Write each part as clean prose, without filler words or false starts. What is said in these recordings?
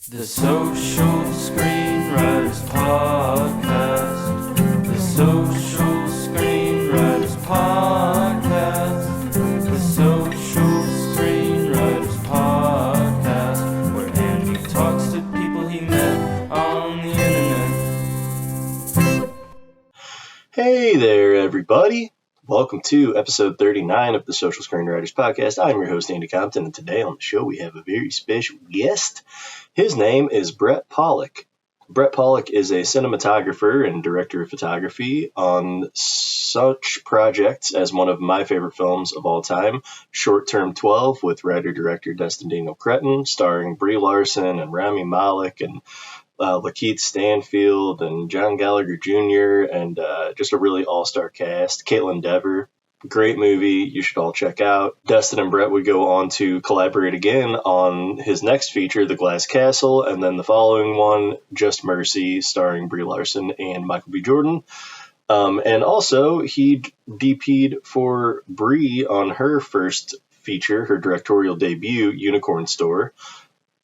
The Social Screenwriters Podcast. The Social Screenwriters Podcast. The Social Screenwriters Podcast. Where Andy talks to people he met on the internet. Hey there, everybody. Welcome to episode 39 of the Social Screenwriters Podcast. I'm your host, Andy Compton, and today on the show we have a very special guest. His name is Brett Pawlak. Brett Pawlak is a cinematographer and director of photography on such projects as one of my favorite films of all time, Short Term 12, with writer-director Destin Daniel Cretton, starring Brie Larson and Rami Malek and LaKeith Stanfield and John Gallagher Jr. and just a really all-star cast. Caitlin Dever. Great movie you should all check out. Destin and Brett would go on to collaborate again on his next feature, The Glass Castle, and then the following one, Just Mercy, starring Brie Larson and Michael B. Jordan. And also, he DP'd for Brie on her first feature, her directorial debut, Unicorn Store.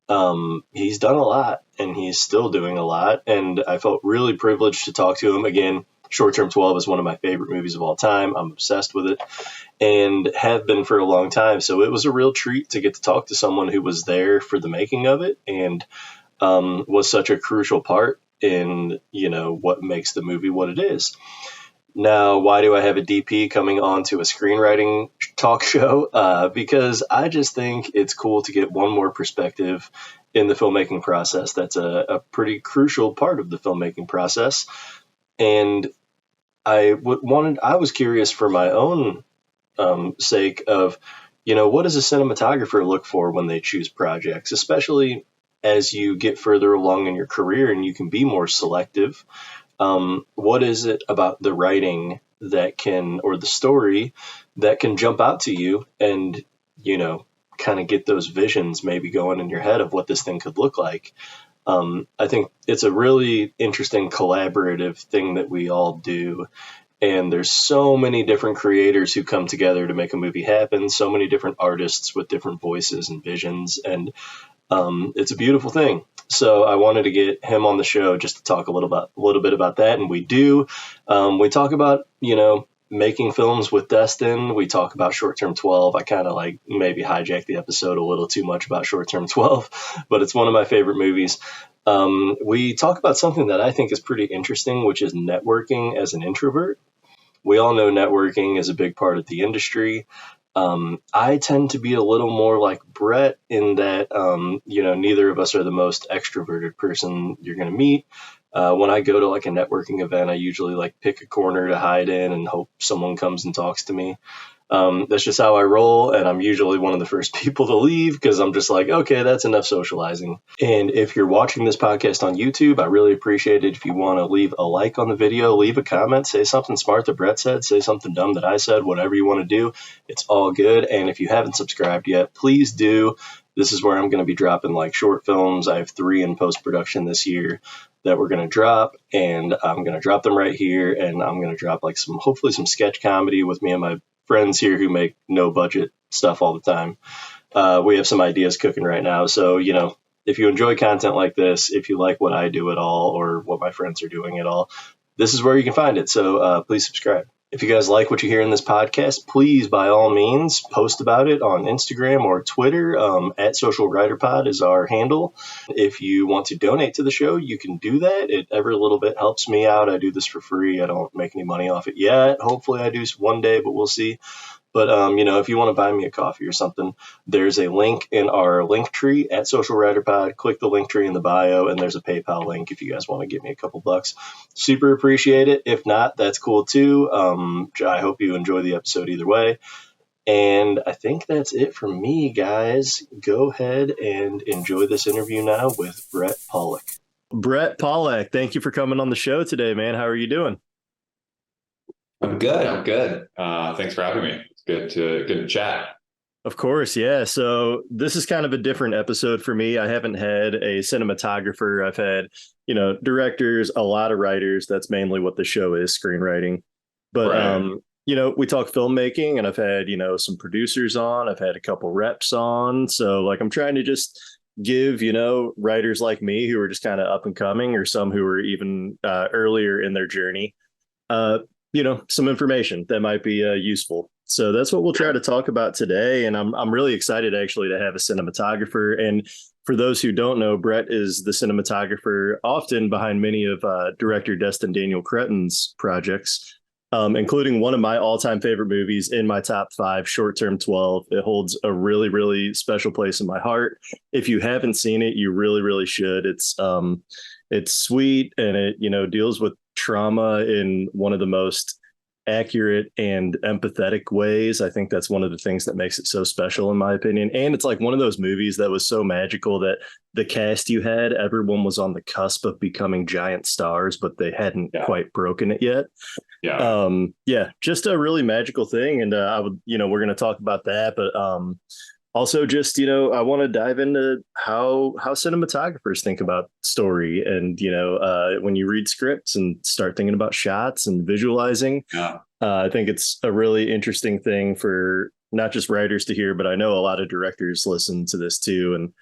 He's done a lot, and he's still doing a lot, and I felt really privileged to talk to him again. Short Term 12 is one of my favorite movies of all time. I'm obsessed with it and have been for a long time. So it was a real treat to get to talk to someone who was there for the making of it and was such a crucial part in, what makes the movie what it is. Now, why do I have a DP coming on to a screenwriting talk show? Because I just think it's cool to get one more perspective in the filmmaking process. That's a pretty crucial part of the filmmaking process. And I was curious for my own sake of, what does a cinematographer look for when they choose projects, especially as you get further along in your career and you can be more selective. What is it about the writing or the story that can jump out to you and, kind of get those visions maybe going in your head of what this thing could look like? I think it's a really interesting collaborative thing that we all do. And there's so many different creators who come together to make a movie happen, so many different artists with different voices and visions. And it's a beautiful thing. So I wanted to get him on the show just to talk a little bit about that. And we do. We talk about, making films with Destin. We talk about Short Term 12. I kind of maybe hijacked the episode a little too much about Short Term 12, but it's one of my favorite movies. We talk about something that I think is pretty interesting, which is networking as an introvert. We all know networking is a big part of the industry. I tend to be a little more like Brett in that, neither of us are the most extroverted person you're going to meet. When I go to a networking event, I usually pick a corner to hide in and hope someone comes and talks to me. That's just how I roll, and I'm usually one of the first people to leave because I'm just okay, that's enough socializing. And if you're watching this podcast on YouTube, I really appreciate it if you want to leave a like on the video, leave a comment, say something smart that Brett said, say something dumb that I said, whatever you want to do, it's all good. And if you haven't subscribed yet, please do. This is where I'm going to be dropping short films. I have 3 in post-production this year that we're going to drop, and I'm going to drop them right here, and I'm going to drop hopefully some sketch comedy with me and my friends here who make no budget stuff all the time. We have some ideas cooking right now. So, if you enjoy content like this, if you like what I do at all or what my friends are doing at all, this is where you can find it. So please subscribe. If you guys like what you hear in this podcast, please, by all means, post about it on Instagram or Twitter. At Social Writer Pod is our handle. If you want to donate to the show, you can do that. Every little bit helps me out. I do this for free. I don't make any money off it yet. Hopefully I do one day, but we'll see. But, if you want to buy me a coffee or something, there's a link in our link tree at Social Writer Pod. Click the link tree in the bio, and there's a PayPal link if you guys want to give me a couple bucks. Super appreciate it. If not, that's cool too. I hope you enjoy the episode either way. And I think that's it from me, guys. Go ahead and enjoy this interview now with Brett Pawlak. Brett Pawlak, thank you for coming on the show today, man. How are you doing? I'm good. Thanks for having me. It's good to chat. Of course, yeah. So this is kind of a different episode for me. I haven't had a cinematographer. I've had, directors, a lot of writers. That's mainly what the show is, screenwriting. But, Right. We talk filmmaking, and I've had, some producers on. I've had a couple reps on. So I'm trying to just give, writers like me who are just kind of up and coming, or some who are even earlier in their journey, uh, some information that might be useful. So that's what we'll try to talk about today. And I'm really excited actually to have a cinematographer. And for those who don't know, Brett is the cinematographer often behind many of director Destin Daniel Cretton's projects, including one of my all-time favorite movies in my top 5, Short Term 12. It holds a really, really special place in my heart. If you haven't seen it, you really, really should. It's sweet, and it, deals with trauma in one of the most accurate and empathetic ways. I think that's one of the things that makes it so special, in my opinion. And it's like one of those movies that was so magical that the cast you had, everyone was on the cusp of becoming giant stars, but they hadn't quite broken it yet. Just a really magical thing. And we're going to talk about that, but also just, I want to dive into how cinematographers think about story, and, when you read scripts and start thinking about shots and visualizing. I think it's a really interesting thing for not just writers to hear, but I know a lot of directors listen to this too. And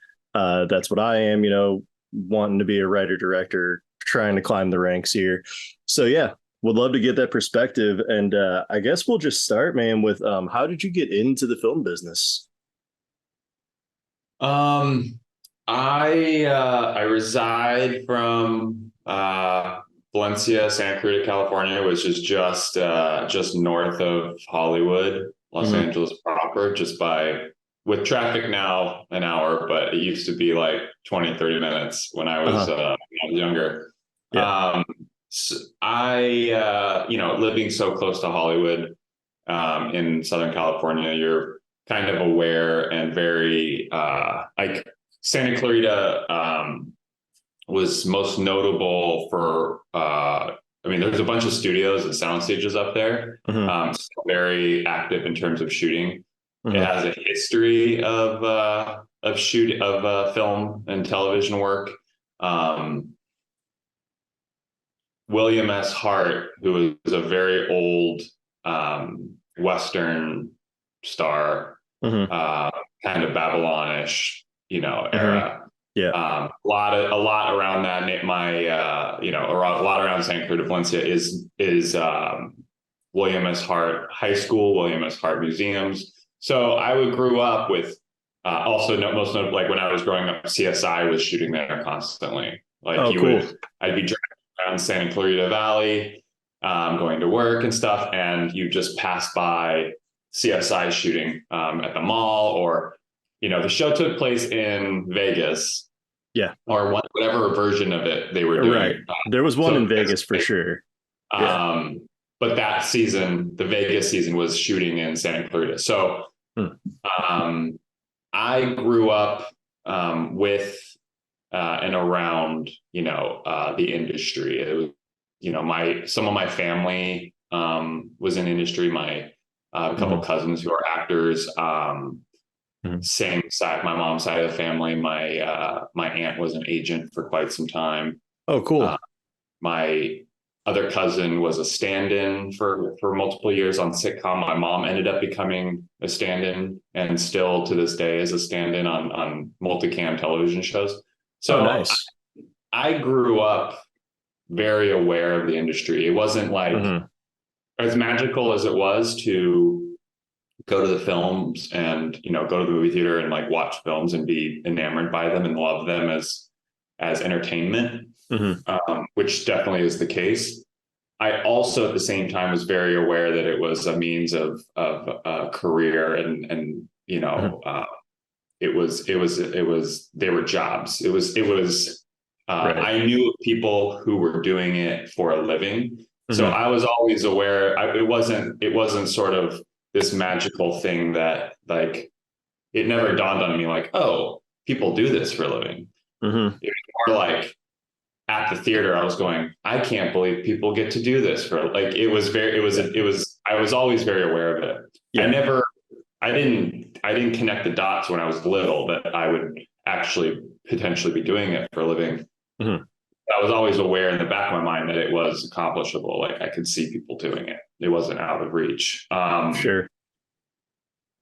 that's what I am, wanting to be a writer director, trying to climb the ranks here. So yeah, would love to get that perspective. And I guess we'll just start, man, with how did you get into the film business? I reside from Valencia, Santa Cruz, California, which is just north of Hollywood, Los Angeles proper, with traffic now an hour, but it used to be like 20, 30 minutes when I was younger. So living so close to Hollywood in Southern California, you're kind of aware and very like Santa Clarita was most notable for there's a bunch of studios and sound stages up there. So very active in terms of shooting. It has a history of film and television work. William S. Hart, who was a very old Western star, kind of Babylonish, era. A lot around that. A lot around San Cruz de Valencia is William S. Hart High School, William S. Hart museums. So I grew up with most notable, like when I was growing up, CSI was shooting there constantly. Like I'd be driving around Santa Clarita Valley, going to work and stuff, and you just pass by CSI shooting at the mall, or the show took place in Vegas, or whatever version of it they were doing. Right, there was one in Vegas for sure. But that season, the Vegas season, was shooting in Santa Clarita. So I grew up with and around the industry. It was some of my family was in industry. My a couple cousins who are actors. Same side, my mom's side of the family. My aunt was an agent for quite some time. Oh, cool. My other cousin was a stand-in for multiple years on sitcom. My mom ended up becoming a stand-in, and still to this day is a stand-in on multicam television shows. So nice. I grew up very aware of the industry. It wasn't like as magical as it was to go to the films and, go to the movie theater and like watch films and be enamored by them and love them as entertainment, which definitely is the case. I also at the same time was very aware that it was a means of a career, and it was they were jobs. It was I knew of people who were doing it for a living. So I was always aware. It wasn't sort of this magical thing that, like, it never dawned on me like, oh, people do this for a living. It was more like at the theater, I was going, I can't believe people get to do this for, like, I was always very aware of it. I didn't connect the dots when I was little that I would actually potentially be doing it for a living. I was always aware in the back of my mind that it was accomplishable. Like, I could see people doing it. It wasn't out of reach. Sure.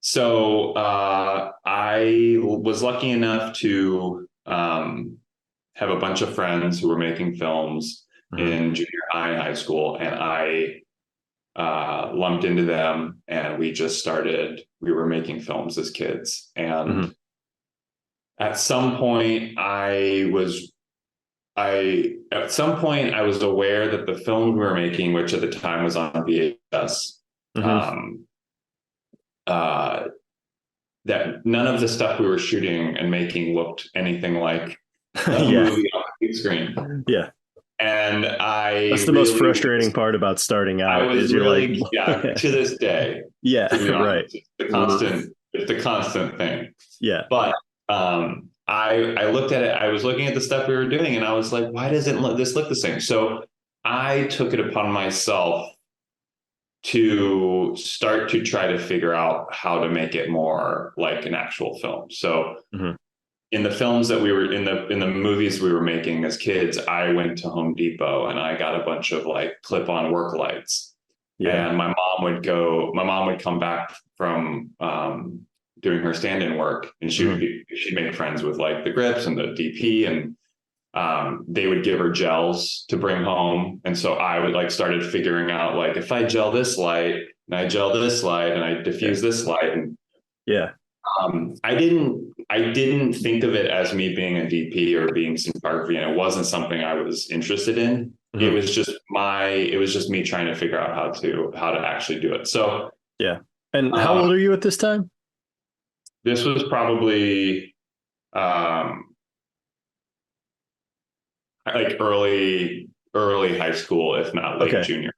So I was lucky enough to have a bunch of friends who were making films in junior high and high school, and I lumped into them, and we were making films as kids. And at some point I was aware that the film we were making, which at the time was on VHS, that none of the stuff we were shooting and making looked anything like a movie on the big screen. Yeah. And that's the most frustrating part about starting out. I was really, to this day. Yeah, to be honest, right. It's the constant thing. Yeah. But I looked at it. I was looking at the stuff we were doing, and I was like, why doesn't this look the same? So I took it upon myself to start to try to figure out how to make it more like an actual film. So in the films that we were in the movies we were making as kids, I went to Home Depot and I got a bunch of like clip-on work lights. Yeah. And my mom would come back from doing her stand-in work, and she'd make friends with like the grips and the DP, and they would give her gels to bring home. And so I would like started figuring out, like, if I gel this light and I gel this light and I diffuse this light, and I didn't think of it as me being a DP or being cinematography, and it wasn't something I was interested in. It was just me trying to figure out how to actually do it. So yeah. And how old are you at this time? This was probably like early high school, if not late junior.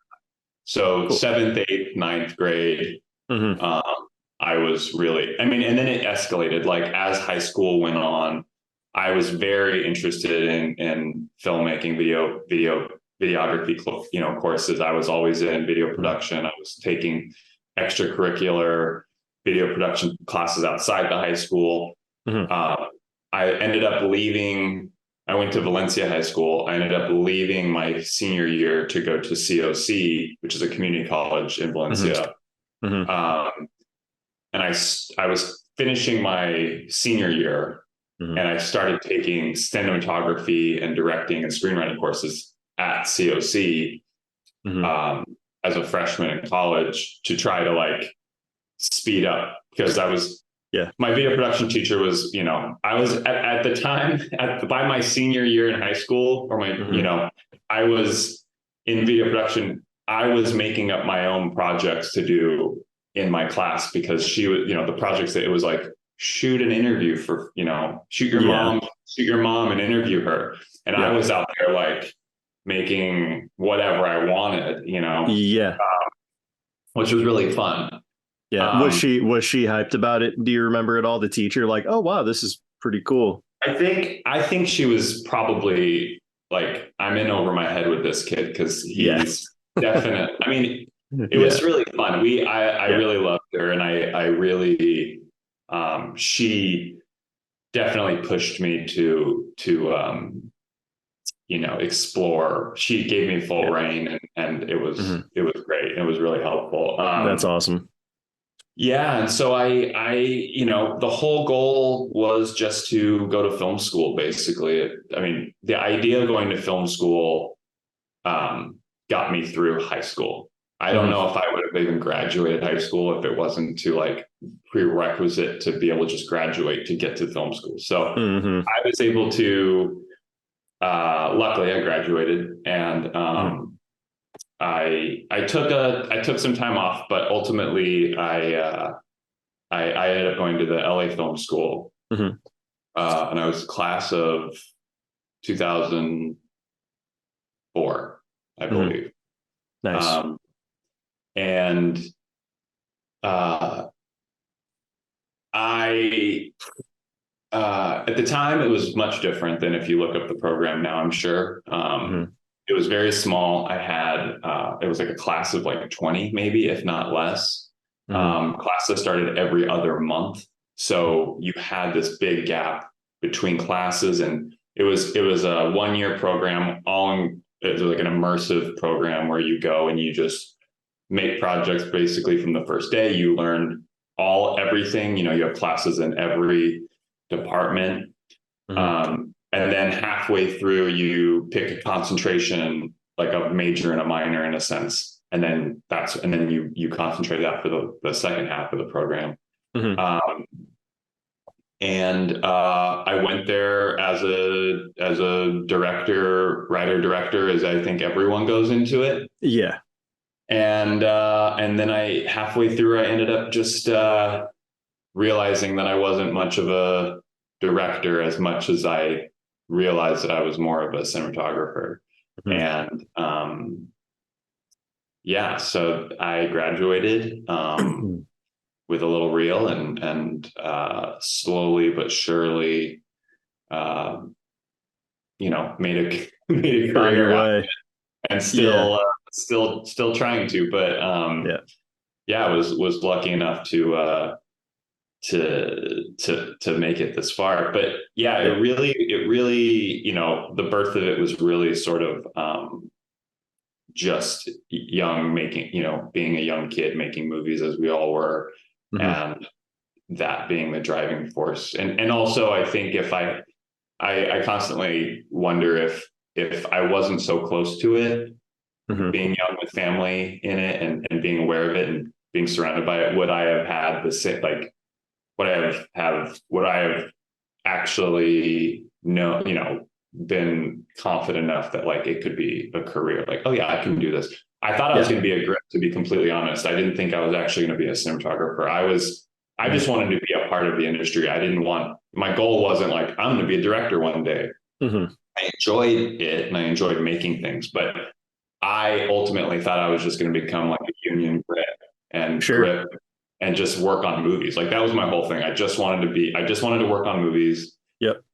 So 7th, 8th, 9th grade. I was really, and then it escalated. Like as high school went on, I was very interested in filmmaking, videography, courses. I was always in video production. I was taking extracurricular video production classes outside the high school. I ended up leaving. I went to Valencia High School. I ended up leaving my senior year to go to COC, which is a community college in Valencia. And I was finishing my senior year, and I started taking cinematography and directing and screenwriting courses at COC as a freshman in college to try to like speed up, because my video production teacher was, I was at the time by my senior year in high school, or my, I was in video production. I was making up my own projects to do in my class, because she was, the projects that it was like, shoot an interview for, shoot your mom and interview her. And I was out there like making whatever I wanted, which was really fun. Yeah. Was she hyped about it? Do you remember at all? The teacher, like, oh wow, this is pretty cool. I think she was probably like, I'm in over my head with this kid, because he's definite. It was really fun. I really loved her, and I really, she definitely pushed me to explore. She gave me full reign, and it was great. It was really helpful. That's awesome. Yeah. And so I, the whole goal was just to go to film school, basically. The idea of going to film school got me through high school. I don't know if I would have even graduated high school if it wasn't to like prerequisite to be able to just graduate to get to film school. So I was able to, luckily I graduated, and I took some time off, but ultimately I ended up going to the LA Film School, and I was class of 2004, I believe. Nice. And I at the time, it was much different than if you look up the program now, I'm sure. It was very small. I had, it was like a class of like 20, maybe, if not less. Classes started every other month. So you had this big gap between classes, and it was a 1-year program, it was like an immersive program where you go and you just make projects basically from the first day. You learned everything, you have classes in every department. And then halfway through you pick a concentration, like a major and a minor in a sense. And then you concentrate that for the second half of the program. And I went there as a writer director, as I think everyone goes into it. Yeah. And then halfway through, I ended up just realizing that I wasn't much of a director as much as I realized that I was more of a cinematographer. And so I graduated with a little reel and slowly but surely, made a career out of it, and still trying to, but I was lucky enough to make it this far. But it really, the birth of it was really sort of just young, being a young kid making movies, as we all were. And that being the driving force. And also I think if I constantly wonder if I wasn't so close to it, being young with family in it and being aware of it and being surrounded by it, would I have had the same, like, would I have actually been confident enough that like it could be a career, like, oh yeah, I can do this. I thought I was going to be a grip, to be completely honest. I didn't think I was actually going to be a cinematographer. I just wanted to be a part of the industry. My goal wasn't like, I'm going to be a director one day. I enjoyed it and I enjoyed making things, but I ultimately thought I was just going to become like a union grip and grip and just work on movies. Like that was my whole thing. I just wanted to work on movies. Yep.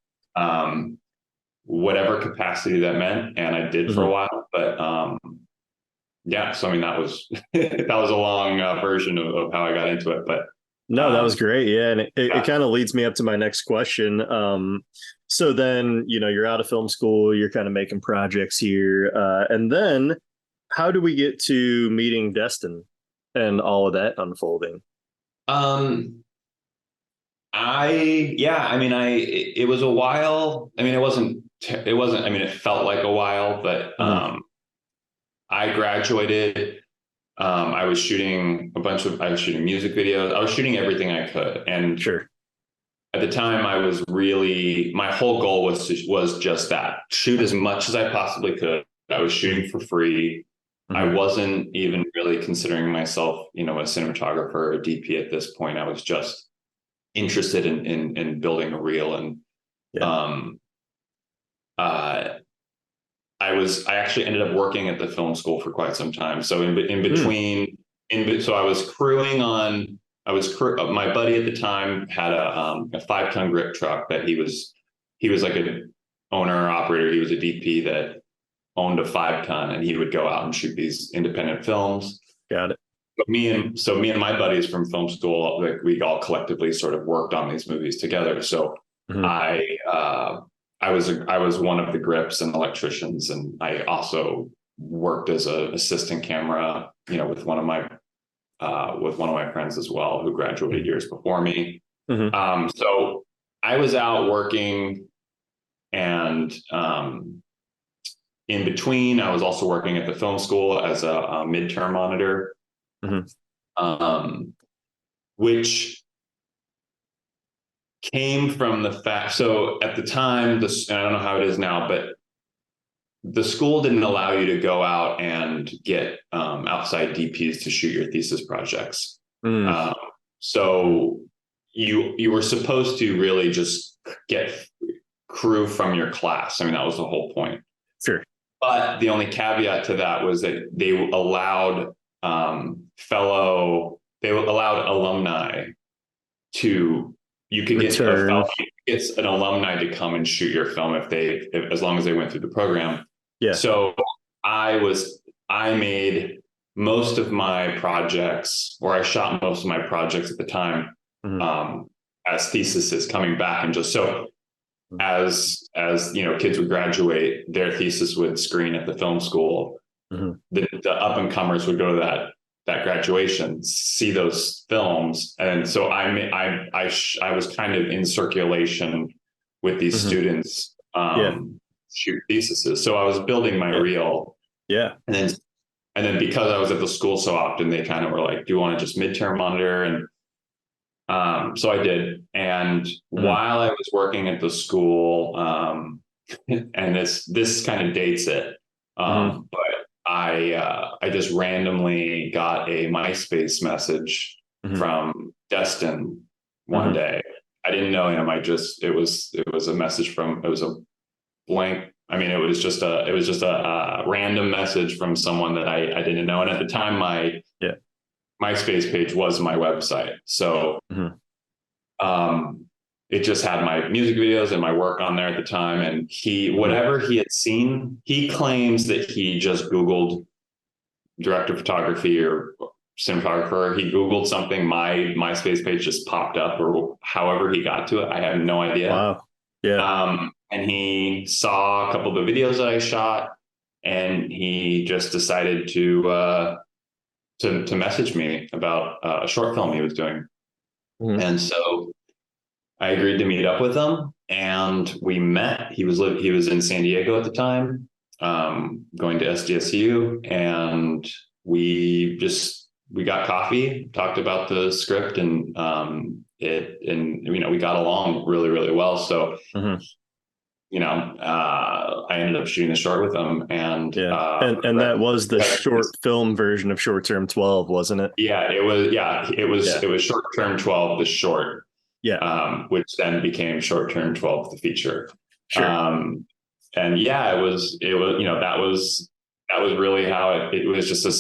Whatever capacity that meant. And I did for a while, but, so I mean, that was a long version of how I got into it, but no, that was great. Yeah. And it kind of leads me up to my next question. So then, you're out of film school, you're kind of making projects here. And then how do we get to meeting Destin and all of that unfolding? It was a while. I mean, it felt like a while, but, I graduated. I was shooting music videos. I was shooting everything I could. And at the time my whole goal was just that, shoot as much as I possibly could. I was shooting for free. I wasn't even really considering myself, a cinematographer or a DP at this point. I was just interested in building a reel. And, I actually ended up working at the film school for quite some time. So so I was crewing on, my buddy at the time had a 5-ton grip truck that he was like an owner or operator. He was a DP that owned a 5-ton, and he would go out and shoot these independent films. Got it. But me and my buddies from film school, like we all collectively sort of worked on these movies together. So I was one of the grips and electricians, and I also worked as an assistant camera, with one of my friends as well, who graduated years before me. So I was out working, and in between, I was also working at the film school as a midterm monitor, which came from the fact. So at the time, and I don't know how it is now, but the school didn't allow you to go out and get outside DPs to shoot your thesis projects. So you were supposed to really just get crew from your class. I mean, that was the whole point. Sure. But the only caveat to that was that they allowed alumni to, you could get it's an alumni to come and shoot your film as long as they went through the program. Yeah. So I made most of my projects, or I shot most of my projects at the time, as theses coming back, and just so as kids would graduate, their thesis would screen at the film school. The up and comers would go to that graduation, see those films. And so I was kind of in circulation with these students, shoot theses. So I was building my reel. Yeah. And then because I was at the school so often, they kind of were like, do you want to just midterm monitor? And so I did. And while I was working at the school, and this kind of dates it, but I just randomly got a MySpace message from Destin one day. I didn't know him. It was a message it was a blank. I mean, it was just a random message from someone that I didn't know. And at the time, my MySpace page was my website. So, it just had my music videos and my work on there at the time. And whatever he had seen, he claims that he just Googled director of photography or cinematographer. He Googled something, my MySpace page just popped up, or however he got to it. I have no idea. Wow. Yeah. And he saw a couple of the videos that I shot, and he just decided to message me about a short film he was doing. And so I agreed to meet up with him, and we met. He was in San Diego at the time, going to SDSU, and we got coffee, talked about the script, and we got along really, really well. So, I ended up shooting the short with him, and that was the short film version of Short Term 12, wasn't it? Yeah, it was Short Term 12, the short. Yeah. Which then became Short Term 12, the feature. Sure. And yeah, it was, that was really how it was just a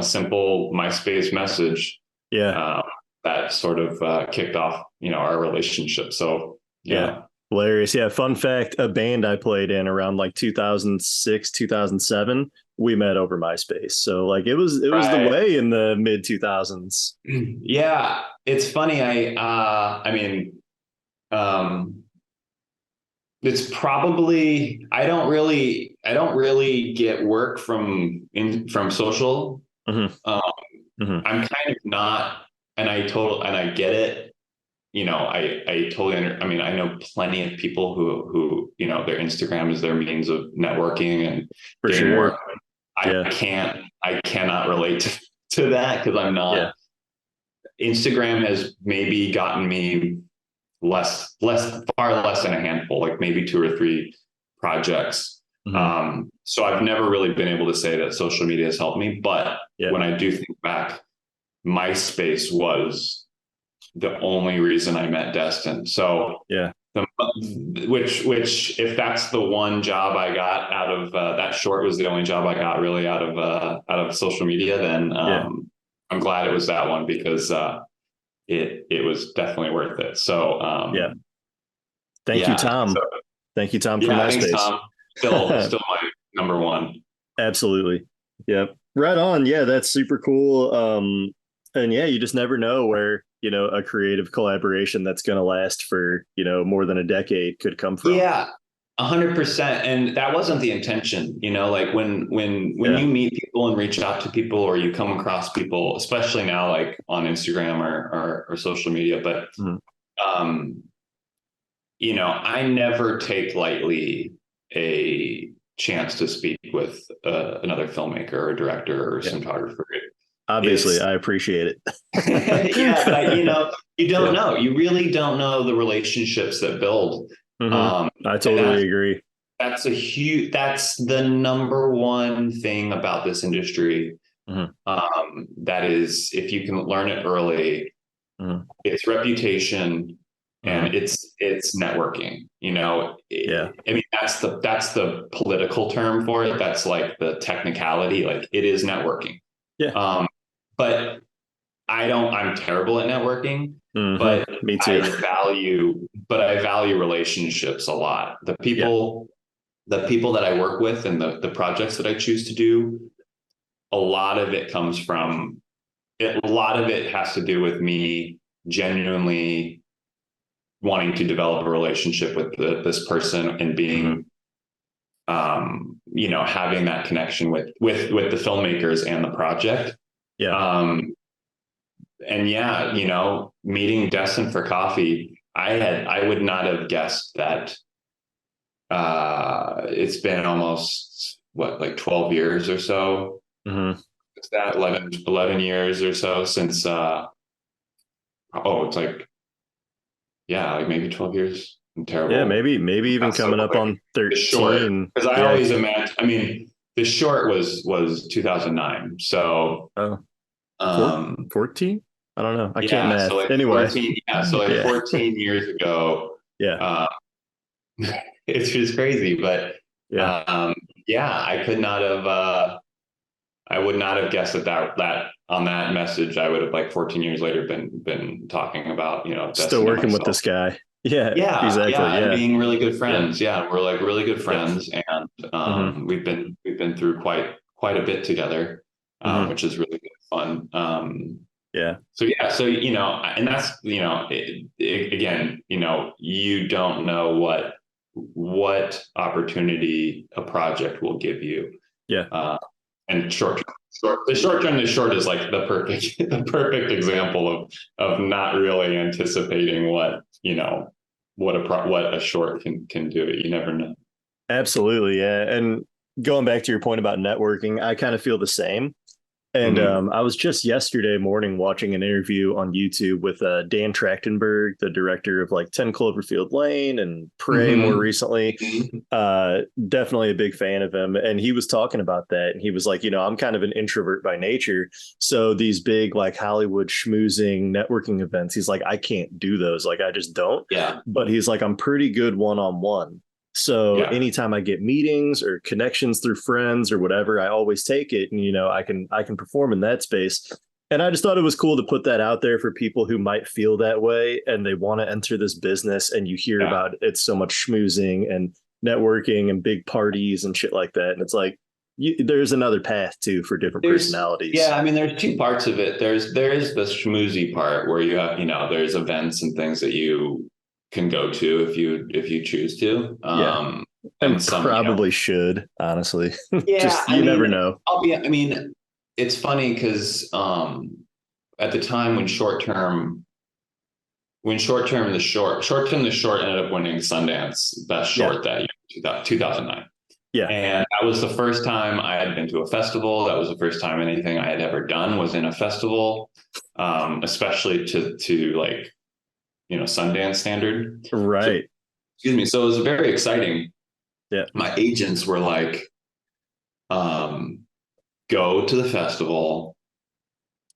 simple MySpace message. Yeah. That sort of kicked off, our relationship. So yeah. Hilarious. Yeah. Fun fact, a band I played in around like 2006, 2007, we met over MySpace. So like it was the way in the mid 2000s. Yeah. It's funny. It's probably, I don't really get work from social. I'm kind of not, and I get it. I totally I know plenty of people who their Instagram is their means of networking and getting work. I cannot relate to that, because I'm not. Yeah. Instagram has maybe gotten me far less than a handful, like maybe 2 or 3 projects. So I've never really been able to say that social media has helped me, but when I do think back, MySpace was the only reason I met Destin. So which if that's the one job I got out of that short, was the only job I got really out of social media, then I'm glad it was that one, because it was definitely worth it. So thank you, Tom. Thank you, Tom, for MySpace. Thanks, Tom. Still my number one. Absolutely. Yep. Right on. Yeah, that's super cool. And yeah, you just never know where a creative collaboration that's going to last for more than a decade could come from. Yeah, 100%. And that wasn't the intention. Like when you meet people and reach out to people, or you come across people, especially now, like on Instagram or social media, but I never take lightly a chance to speak with another filmmaker or director or cinematographer. Obviously, I appreciate it. But you don't know. You really don't know the relationships that build. I totally agree. That's the number one thing about this industry. That is, if you can learn it early, it's reputation and it's networking. That's the political term for it. That's like the technicality. Like, it is networking. Yeah. But I'm terrible at networking, but me too. I value relationships a lot. The people that I work with and the projects that I choose to do, a lot of it has to do with me genuinely wanting to develop a relationship with this person, and being, having that connection with the filmmakers and the project. Yeah. And yeah, meeting Destin for coffee, I would not have guessed that it's been almost like 12 years or so. Mm-hmm. It's that 11 years or so since it's like, yeah, like maybe 12 years. I'm Yeah, terrible. maybe even That's so coming up quick. on The short, 13. because I Yeah. always imagine, I mean, the short was 2009. So Oh, um 14? I don't know. I can't yeah, so math. like Anyway. 14, yeah, so like Yeah. 14 years ago, Yeah. uh, it's just crazy. But Yeah. um, yeah, I would not have guessed that on that message, I would have like 14 years later been talking about, Still Destin and working with myself. this guy. Yeah, Yeah, exactly. and Yeah. being really good Yeah. friends. Yeah, we're like really good Yep. friends, and Mm-hmm. we've been through quite a bit together, Mm-hmm. which is really good fun. Yeah. So yeah, so and that's again, you don't know what opportunity a project will give you. Yeah. Uh, and the short term, the short is like the perfect the perfect example of not really anticipating what a short can do. You never know. Absolutely. Yeah. And going back to your point about networking, I kind of feel the same. And Mm-hmm. I was just yesterday morning watching an interview on YouTube with Dan Trachtenberg, the director of like 10 Cloverfield Lane and Prey more Mm-hmm. recently. Mm-hmm. Definitely a big fan of him. And he was talking about that. And he was like, I'm kind of an introvert by nature. So these big like Hollywood schmoozing networking events, he's like, I can't do those. Like, I just don't. Yeah. But he's like, I'm pretty good one on one. So Yeah. anytime I get meetings or connections through friends or whatever, I always take it, and I can perform in that space. And I just thought it was cool to put that out there for people who might feel that way and they want to enter this business, and you hear Yeah. about it's so much schmoozing and networking and big parties and shit like that. And it's like there's another path too for different personalities. I mean, there's two parts of it. There is the schmoozy part where you have, there's events and things that you can go to if you choose to. Yeah. And And some, probably should, honestly. yeah, Just you never know. I mean, it's funny because at the time the short ended up winning Sundance best Yeah. short that year, 2009. Yeah. And that was the first time I had been to a festival. That was the first time anything I had ever done was in a festival, especially to like, Sundance standard. So, Right. excuse me. So it was very exciting. Yeah. My agents were like, go to the festival.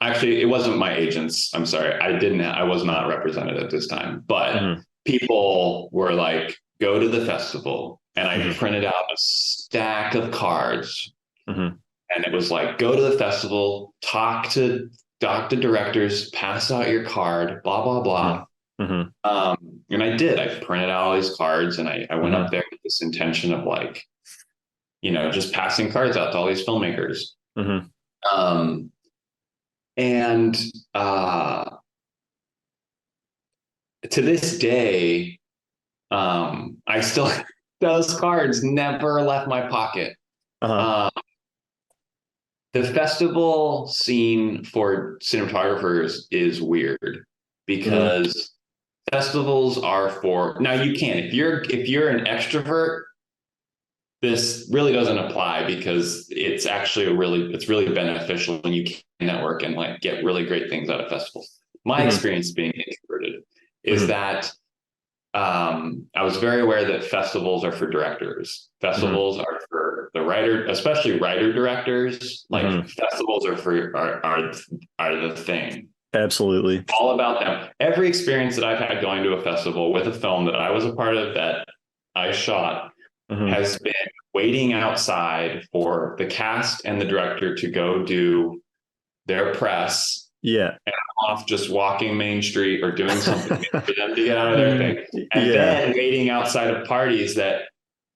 Actually, it wasn't my agents. I'm sorry. I was not represented at this time, but Mm-hmm. people were like, go to the festival. And I Mm-hmm. printed out a stack of cards. Mm-hmm. And it was like, go to the festival, talk to directors, pass out your card, blah, blah, blah. Mm-hmm. And I did. I printed out all these cards, and I went Mm-hmm. up there with this intention of like, just passing cards out to all these filmmakers. Mm-hmm. Um, and to this day, I still, those cards never left my pocket. Uh-huh. The festival scene for cinematographers is weird Mm-hmm. because festivals are for, now you can, if you're an extrovert, this really doesn't apply because it's actually it's really beneficial when you can network and like get really great things out of festivals. My Mm-hmm. experience being introverted is Mm-hmm. that I was very aware that festivals are for directors. Mm-hmm. Festivals are for the writer, especially writer directors. Mm-hmm. Like festivals are the thing. Absolutely. All about them. Every experience that I've had going to a festival with a film that I was a part of that I shot Mm-hmm. has been waiting outside for the cast and the director to go do their press, Yeah. and I'm off just walking Main Street or doing something for them to get out of their thing. And Yeah. then waiting outside of parties that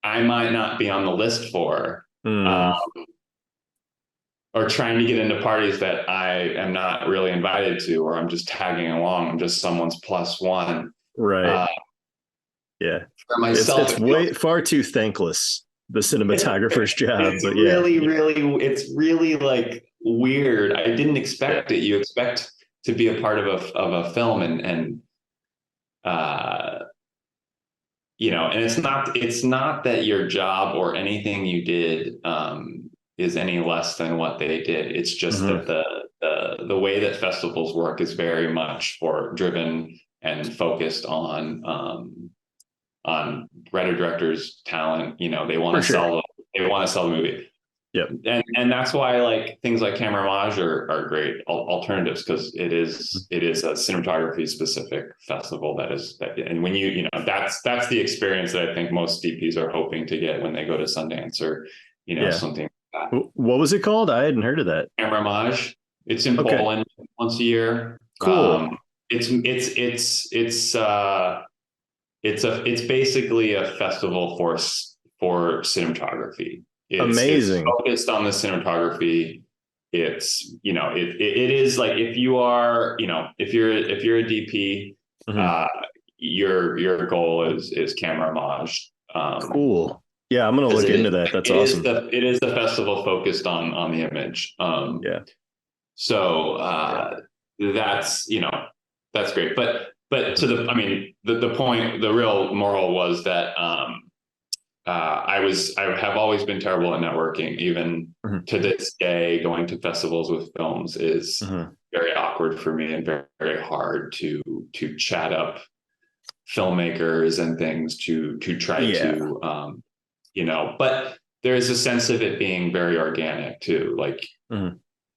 I might not be on the list for, Mm. or trying to get into parties that I am not really invited to, or I'm just tagging along. I'm just someone's plus one. Right. Uh, Yeah. for It's myself, it's way far too thankless, the cinematographer's job. it's But yeah. really, really, it's really like weird. I didn't expect it. You expect to be a part of a film, and and it's not that your job or anything you did is any less than what they did. It's just that the way that festivals work is very much driven and focused on writer directors' talent. They want to sell the movie. Yep. And that's why like things like Camera Mage are great alternatives, because it is a cinematography specific festival and when that's the experience that I think most DPs are hoping to get when they go to Sundance or something like that. What was it called? I hadn't heard of that. Camera Mage. It's in Poland once a year. Cool. It's basically a festival for cinematography. Amazing. It's focused on the cinematography. It's it is like if you are if you're a DP, your goal is Camera Mage. Cool. Yeah, I'm gonna look into that. That's awesome. It is the festival focused on the image. So that's that's great. But to the point, the real moral was that I have always been terrible at networking. Even to this day, going to festivals with films is very awkward for me and very, very hard to chat up filmmakers and things to try to but there's a sense of it being very organic too. Like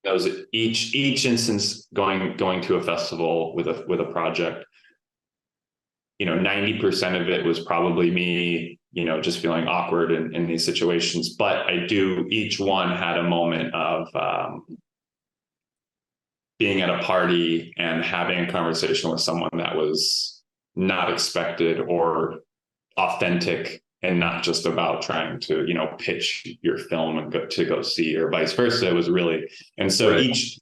those each instance going to a festival with a project, 90% of it was probably me, just feeling awkward in these situations. But each one had a moment of being at a party and having a conversation with someone that was not expected or authentic, and not just about trying to, pitch your film and go see, or vice versa. It was really, and so each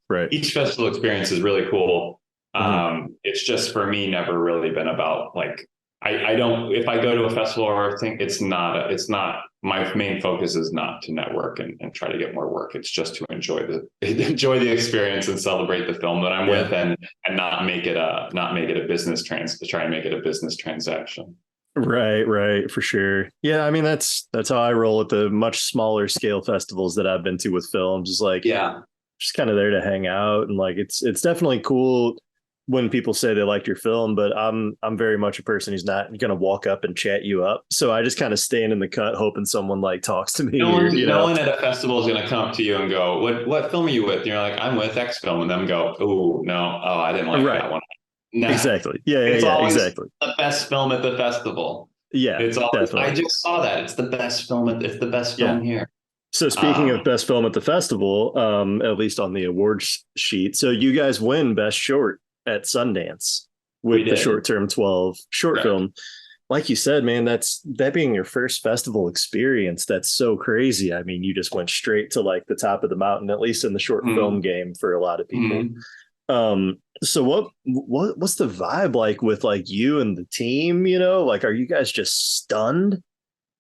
festival experience is really cool. It's just for me never really been about like, I don't, if I go to a festival or thing, it's not my main focus is not to network and try to get more work. It's just to enjoy the experience and celebrate the film that I'm with, and not make it a business try and make it a business transaction. Right, for sure. Yeah, I mean that's how I roll at the much smaller scale festivals that I've been to with films. Is like, just kind of there to hang out, and like it's definitely cool when people say they liked your film, but I'm very much a person who's not going to walk up and chat you up. So I just kind of stand in the cut hoping someone like talks to me. No one at a festival is going to come up to you and go, what film are you with? And you're like, I'm with X film, and them go, oh no, I didn't like that one. No. Exactly. Exactly. The best film at the festival. Yeah, it's always, definitely. I just saw that. It's the best film. It's the best film here. So speaking of best film at the festival, at least on the awards sheet, so you guys win best short at Sundance with the short term 12 short film. Like you said, man, that being your first festival experience, that's so crazy. I mean, you just went straight to like the top of the mountain, at least in the short film game for a lot of people. So what's the vibe like with like you and the team, like, are you guys just stunned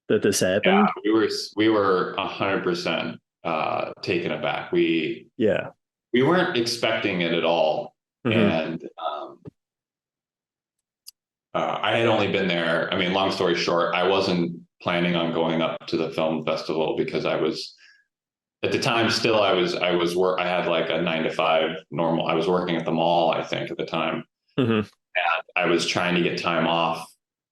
that this happened? Yeah, we were 100% taken aback. We weren't expecting it at all. And I had only been there. I mean, long story short, I wasn't planning on going up to the film festival because I was, at the time, still I had like a 9-to-5 normal. I was working at the mall, I think, at the time, and I was trying to get time off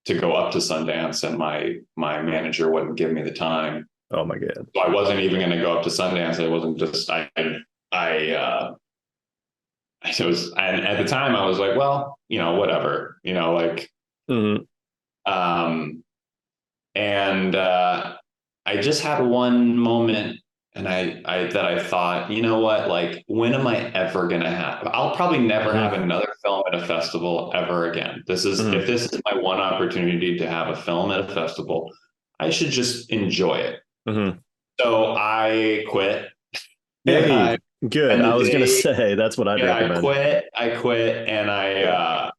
to go up to Sundance, and my manager wouldn't give me the time. Oh my God! So I wasn't even going to go up to Sundance. I wasn't just and at the time I was like, well, whatever, and I just had one moment. And I thought, what, like, when am I ever going to have, I'll probably never have another film at a festival ever again. If this is my one opportunity to have a film at a festival, I should just enjoy it. So I quit. Hey, good. I was going to say, that's what I'd recommend. I quit. And I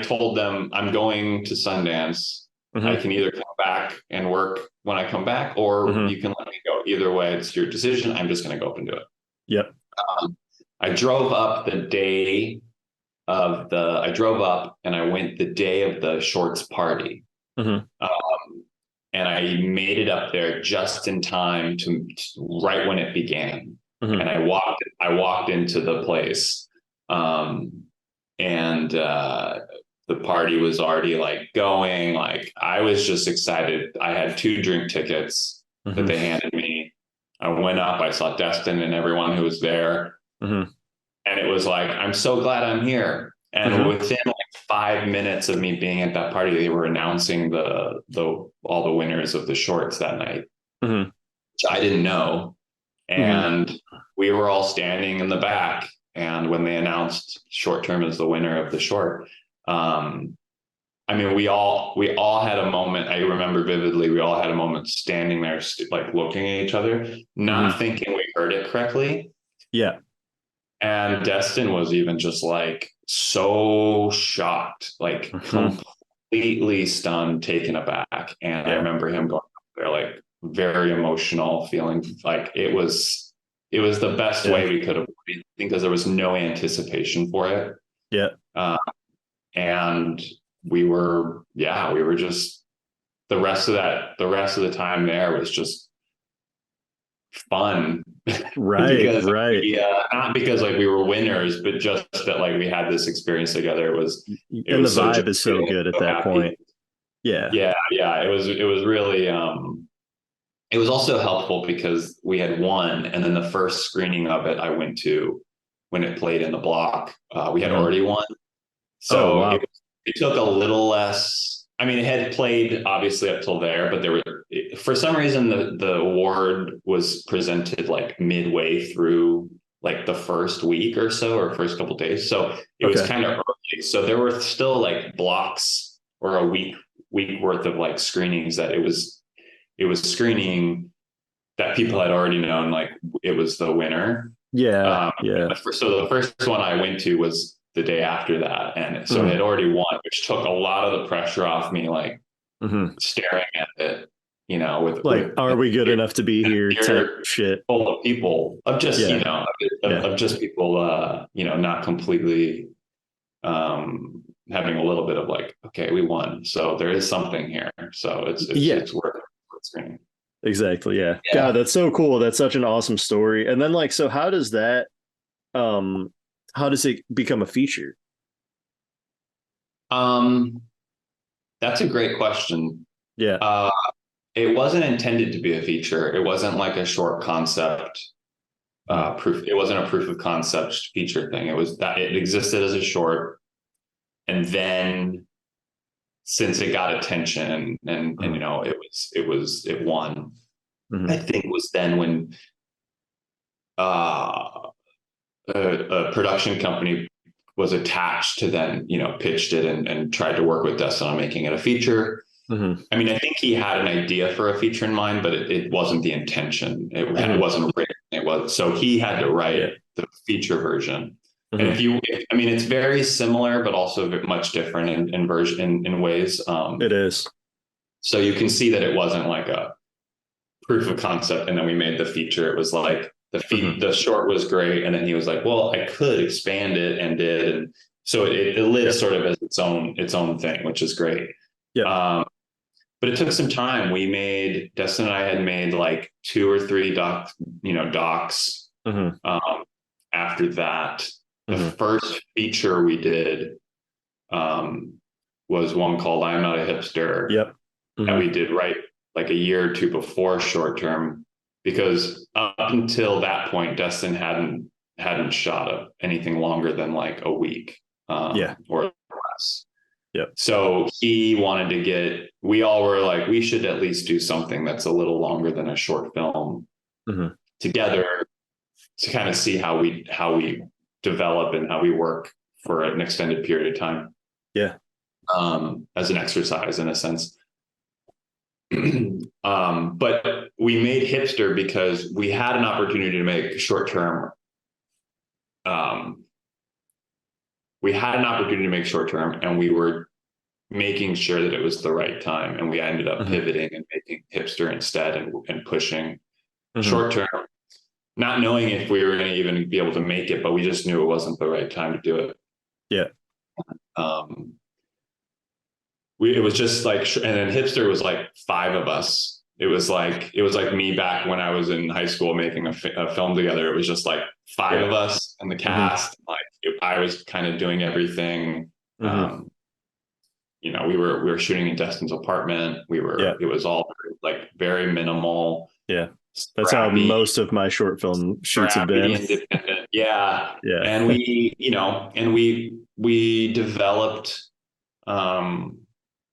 told them I'm going to Sundance. I can either come back and work when I come back, or you can let me go. Either way, it's your decision. I'm just going to go up and do it. Yep. I drove up the day I drove up and I went the day of the shorts party. Mm-hmm. And I made it up there just in time to right when it began. Mm-hmm. And I walked into the place. And the party was already like going. Like I was just excited. I had 2 drink tickets that they handed me. I went up, I saw Destin and everyone who was there. Mm-hmm. And it was like, I'm so glad I'm here. And within like 5 minutes of me being at that party, they were announcing all the winners of the shorts that night, which I didn't know. And we were all standing in the back. And when they announced short term as the winner of the short, I mean, we all had a moment. I remember vividly, we all had a moment standing there, like looking at each other, not thinking we heard it correctly. Yeah. And Destin was even just like so shocked, like completely stunned, taken aback. And I remember him going up there, like very emotional, feeling like it was the best way we could have played, because there was no anticipation for it. Yeah. And we were just the rest of the time there was just fun. Right. because right. Not because like we were winners, but just that like we had this experience together. It was the vibe is so good at that point. Yeah. It was really it was also helpful because we had won, and then the first screening of it I went to when it played in the block, we had already won. So wow. it took a little less. I mean, it had played obviously up till there, but there were, for some reason, the award was presented like midway through like the first week or so, or first couple of days. So it was kind of early. So there were still like blocks or a week worth of like screenings that it was screening that people had already known, like it was the winner. Yeah. So the first one I went to was the day after that, and so it had already won, which took a lot of the pressure off me, like staring at it, you know, with are we good enough to be here type shit, full of people, of just of just people you know, not completely having a little bit of like, okay, we won, so there is something here, so it's worth screening. Exactly. Yeah. God, that's so cool. That's such an awesome story. And then like, so how does it become a feature? That's a great question. Yeah. It wasn't intended to be a feature. It wasn't like a short concept proof. It wasn't a proof of concept feature thing. It was that it existed as a short, and then since it got attention and you know, it won. I think was then when a production company was attached to then, you know, pitched it and tried to work with Destin on making it a feature. I mean, I think he had an idea for a feature in mind, but it wasn't the intention. It wasn't written. It was, so he had to write the feature version. And I mean, it's very similar, but also much different in ways. It is. So you can see that it wasn't like a proof of concept, and then we made the feature. It was like the short was great, and then he was like, well, I could expand it, and did, and so it lives sort of as its own thing, which is great. But it took some time. Destin and I had made like 2 or 3 docs. After that, the first feature we did was one called "I'm Not a Hipster." That we did right like a year or 2 before short term, because up until that point, Destin hadn't shot anything longer than like a week or less. So he wanted to we all were like, we should at least do something that's a little longer than a short film together, to kind of see how we develop and how we work for an extended period of time. As an exercise in a sense. But we made Hipster because we had an opportunity to make short term. And we were making sure that it was the right time. And we ended up pivoting and making Hipster instead, and pushing short term. not knowing if we were going to even be able to make it, but we just knew it wasn't the right time to do it. Yeah. It was just like, and then Hipster was like 5 of us. It was like me back when I was in high school making a film together. It was just like 5 of us and the cast. I was kind of doing everything. You know, we were shooting in Destin's apartment. It was all like very minimal. Yeah. That's how most of my short film shoots have been. Independent. Yeah. Yeah. And we developed,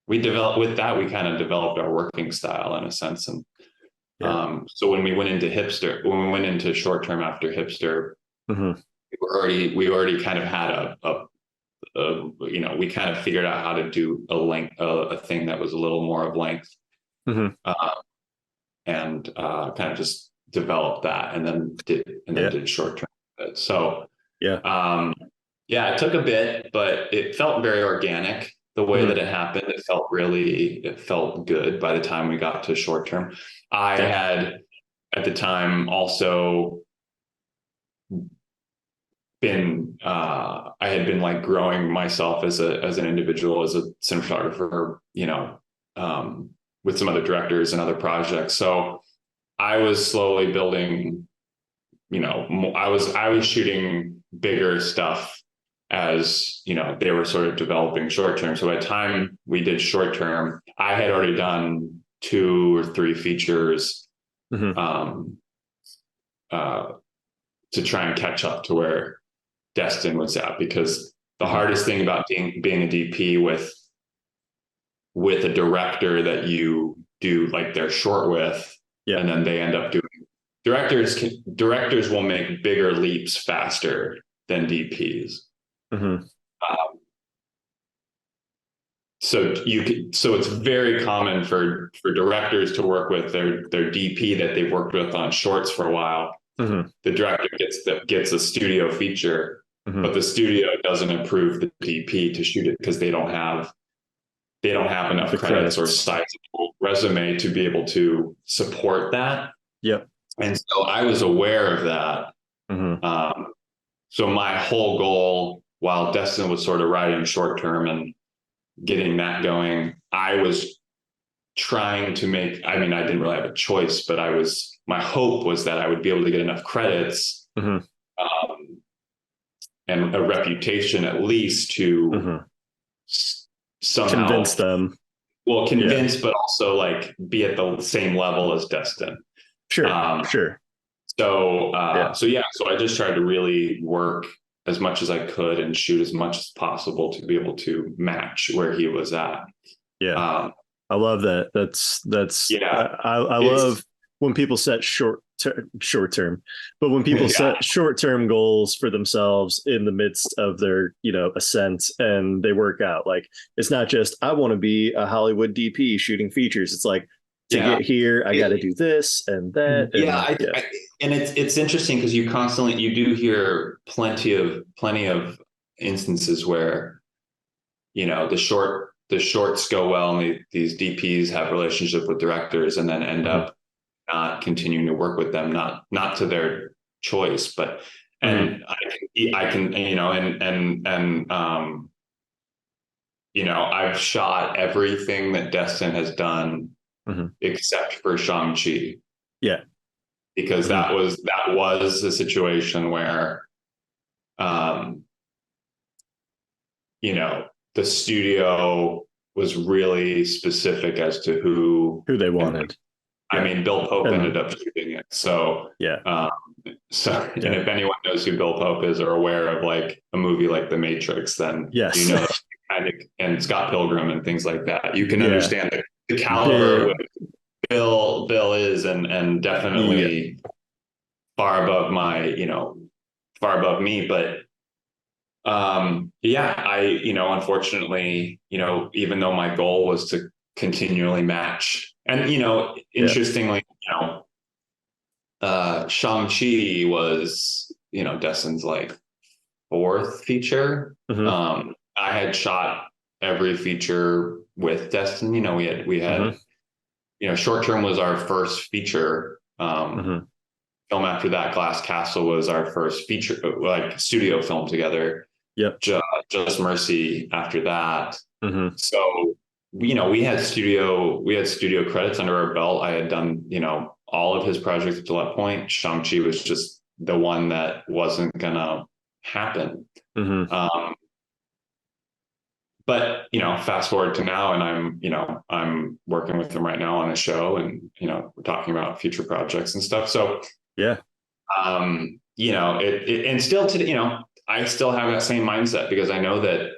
with that, we kind of developed our working style in a sense. And so when we went into short term after Hipster, we already kind of had we kind of figured out how to do a thing that was a little more of length, and kind of just developed that, and then did short term. So it took a bit, but it felt very organic the way that it happened. It felt good by the time we got to short term. I had at the time also I had been like growing myself as an individual, as a cinematographer, with some other directors and other projects. So I was slowly building, I was shooting bigger stuff as, they were sort of developing short term. So at the time we did short term, I had already done 2 or 3 features, to try and catch up to where Destin was at, because the hardest thing about being a DP with a director that you do like their short with, and then they end up doing, directors will make bigger leaps faster than DPs. So it's very common for directors to work with their DP that they've worked with on shorts for a while. The director gets a studio feature, but the studio doesn't approve the DP to shoot it because they don't have enough credits or sizable resume to be able to support that. And so I was aware of that. So my whole goal, while Destin was sort of riding short term and getting that going, I was trying to I didn't really have a choice, but my hope was that I would be able to get enough credits, and a reputation at least to somehow convince them. Well, but also like be at the same level as Destin. Sure. So I just tried to really work as much as I could and shoot as much as possible to be able to match where he was at. I love that. That's I love when people set short term, but when people set short term goals for themselves in the midst of their ascent, and they work out. Like, it's not just I want to be a Hollywood DP shooting features. It's like, to get here, I got to do this and that. And it's interesting because you do hear plenty of instances where the shorts go well and these DPs have relationship with directors and then end up not continuing to work with them, not to their choice, but and I can I've shot everything that Destin has done except for Shang-Chi. Because that was a situation where the studio was really specific as to who they wanted. Bill Pope ended up shooting it. So and if anyone knows who Bill Pope is or aware of like a movie like The Matrix, then and Scott Pilgrim and things like that, you can understand the caliber of Bill is, and definitely far above me. But unfortunately, even though my goal was to continually match, and interestingly, Shang-Chi was Destin's like 4th feature. I had shot every feature with Destin. We had short term was our first feature film film after that, Glass Castle, was our first feature, like studio film together. Yep. Just Mercy after that. Mm-hmm. So, we had studio credits under our belt. I had done, all of his projects up to that point. Shang-Chi was just the one that wasn't gonna happen. Mm-hmm. But, fast forward to now, and I'm working with him right now on a show, and, we're talking about future projects and stuff. So, yeah. And still today, I still have that same mindset, because I know that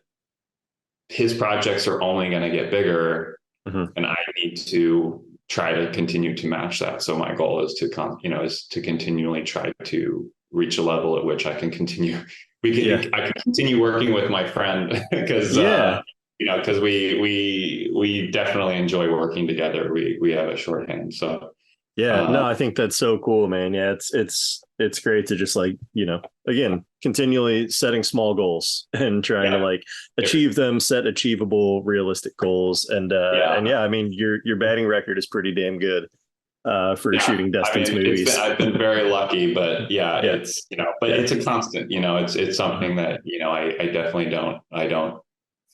his projects are only going to get bigger, mm-hmm. and I need to try to continue to match that. So my goal is to continually try to reach a level at which I can continue. I can continue working with my friend, because because we definitely enjoy working together. We have a shorthand. So no, I think that's so cool, man. Yeah, it's great to just again, continually setting small goals and trying to achieve them, set achievable, realistic goals. And I mean, your batting record is pretty damn good for shooting Destin's movies. I've been very lucky, but it's, but it's a constant, it's something that, I definitely don't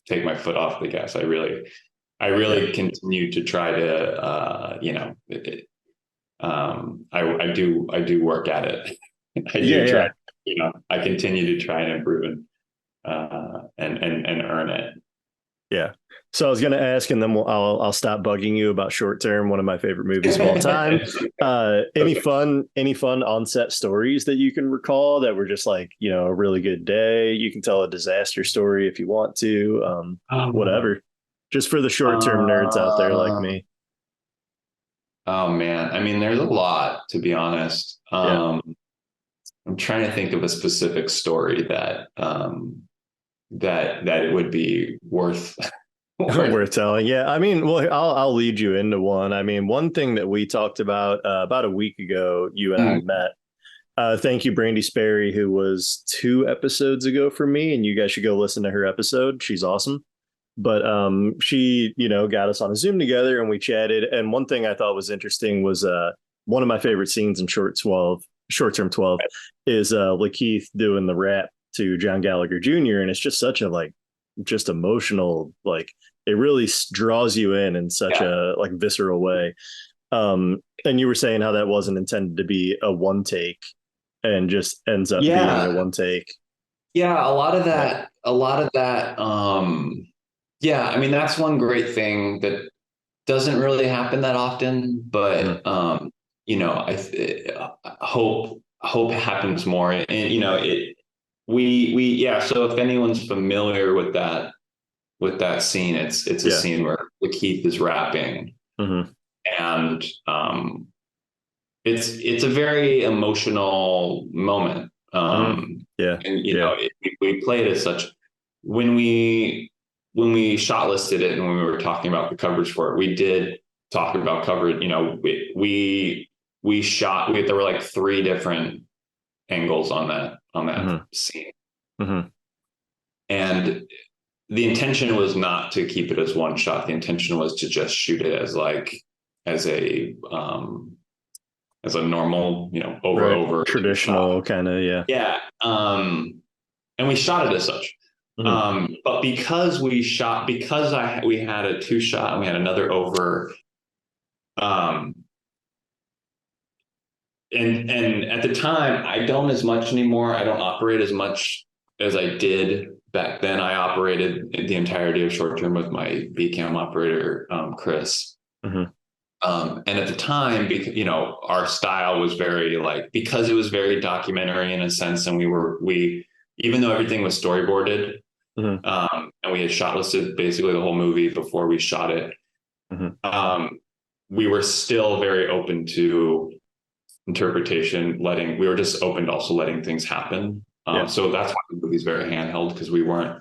take my foot off the gas. I really continue to try to, I do work at it. I continue to try and improve and earn it. Yeah. So I was going to ask, and then I'll stop bugging you about Short Term, one of my favorite movies of all time. Any fun on-set stories that you can recall that were just a really good day? You can tell a disaster story if you want to, whatever. Just for the Short Term nerds out there like me. Oh man, I mean, there's a lot, to be honest. I'm trying to think of a specific story that it would be worth telling. Yeah, I mean, well, I'll lead you into one. I mean, one thing that we talked about a week ago, you and I met. Thank you, Brandy Sperry, who was 2 episodes ago for me, and you guys should go listen to her episode. She's awesome. But she, got us on a Zoom together and we chatted. And one thing I thought was interesting was one of my favorite scenes in Short Term 12 is LaKeith doing the rap to John Gallagher Jr. And it's just such a just emotional, it really draws you in such a visceral way. And you were saying how that wasn't intended to be a one take and just ends up being a one take. Yeah, a lot of that. I mean, that's one great thing that doesn't really happen that often, but I hope it happens more. And so if anyone's familiar with that scene, it's a scene where LaKeith is rapping, and it's a very emotional moment. And we played as such when we shot listed it, and when we were talking about the coverage for it, we did talk about coverage. We shot. There were 3 different angles on that scene, and the intention was not to keep it as one shot. The intention was to just shoot it as a normal, over traditional kind of and we shot it as such. But because we had a 2 shot and we had another over, and at the time, I don't as much anymore. I don't operate as much as I did back then. I operated the entirety of Short Term with my B-cam operator, Chris. And at the time, our style was very because it was very documentary in a sense, and we even though everything was storyboarded, and we had shot listed basically the whole movie before we shot it, we were still very open to interpretation. We were just open to also letting things happen. So that's why the movie's very handheld, because we weren't,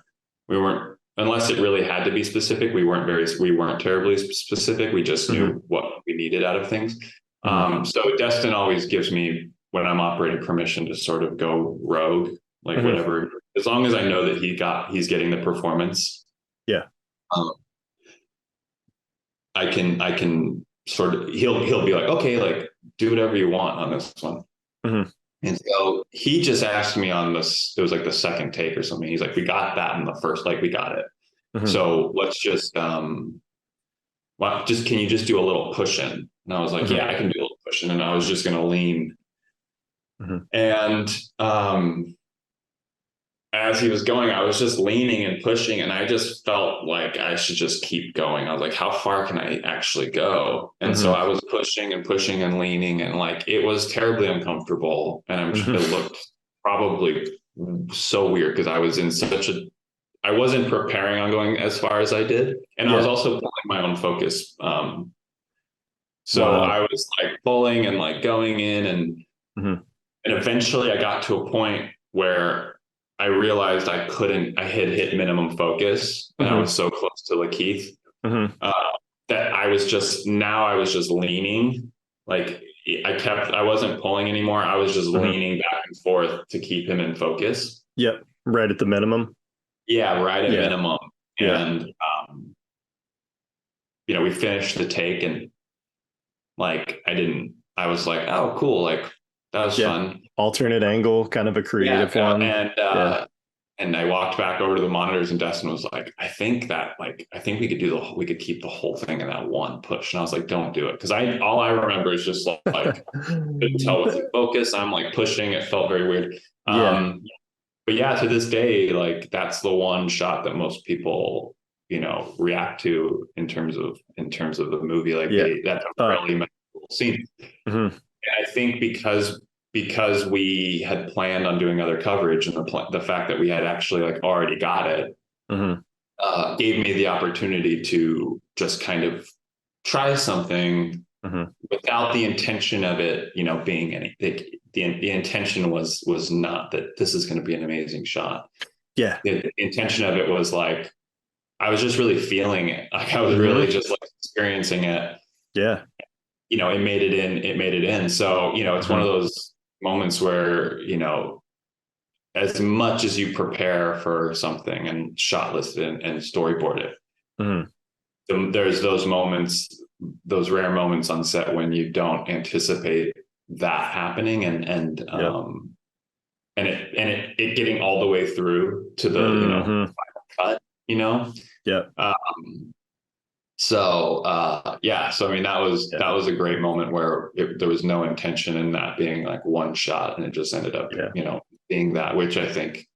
unless it really had to be specific, we weren't terribly specific. We just knew what we needed out of things. So Destin always gives me, when I'm operating, permission to sort of go rogue, whatever, as long as I know that he's getting the performance. I can sort of, he'll be like, okay, do whatever you want on this one. Mm-hmm. And so he just asked me on this, it was like the second take or something. He's like, we got that in the first, like we got it. Mm-hmm. So let's just, can you just do a little push in? And I was like, Mm-hmm. yeah, I can do a little push in. And I was just going to lean. Mm-hmm. And as he was going, I was just leaning and pushing, and I just felt like I should just keep going. I was like, how far can I actually go? And so I was pushing and pushing and leaning, and like it was terribly uncomfortable. And it looked probably so weird because I was in I wasn't preparing on going as far as I did. And I was also pulling my own focus. So I was like pulling and like going in, and eventually I got to a point where I realized I had hit minimum focus, and I was so close to LaKeith that I was just leaning. Like I wasn't pulling anymore. I was just leaning back and forth to keep him in focus. Yep. Right at the minimum. Yeah. Right at minimum. And, we finished the take, and like, I was like, oh, cool. Like that was fun. Alternate angle, kind of a creative one. And I walked back over to the monitors, and Destin was like, I think we could keep the whole thing in that one push. And I was like, don't do it. Cause all I remember is just like, couldn't tell with the focus. I'm like pushing. It felt very weird. But yeah, to this day, like that's the one shot that most people, react to in terms of the movie. Like that's a really memorable scene. And I think because we had planned on doing other coverage, and the fact that we had actually like already got it gave me the opportunity to just kind of try something without the intention of it, being anything. The intention was not that this is going to be an amazing shot. Yeah. The intention of it was like, I was just really feeling it. Like I was really just like experiencing it. Yeah. It made it in. So, it's one of those moments where, as much as you prepare for something and shot list and storyboard it, there's those moments, those rare moments on set when you don't anticipate that happening, and it getting all the way through to the final cut. So I mean, that was a great moment where there was no intention in that being like one shot, and it just ended up being that, which I think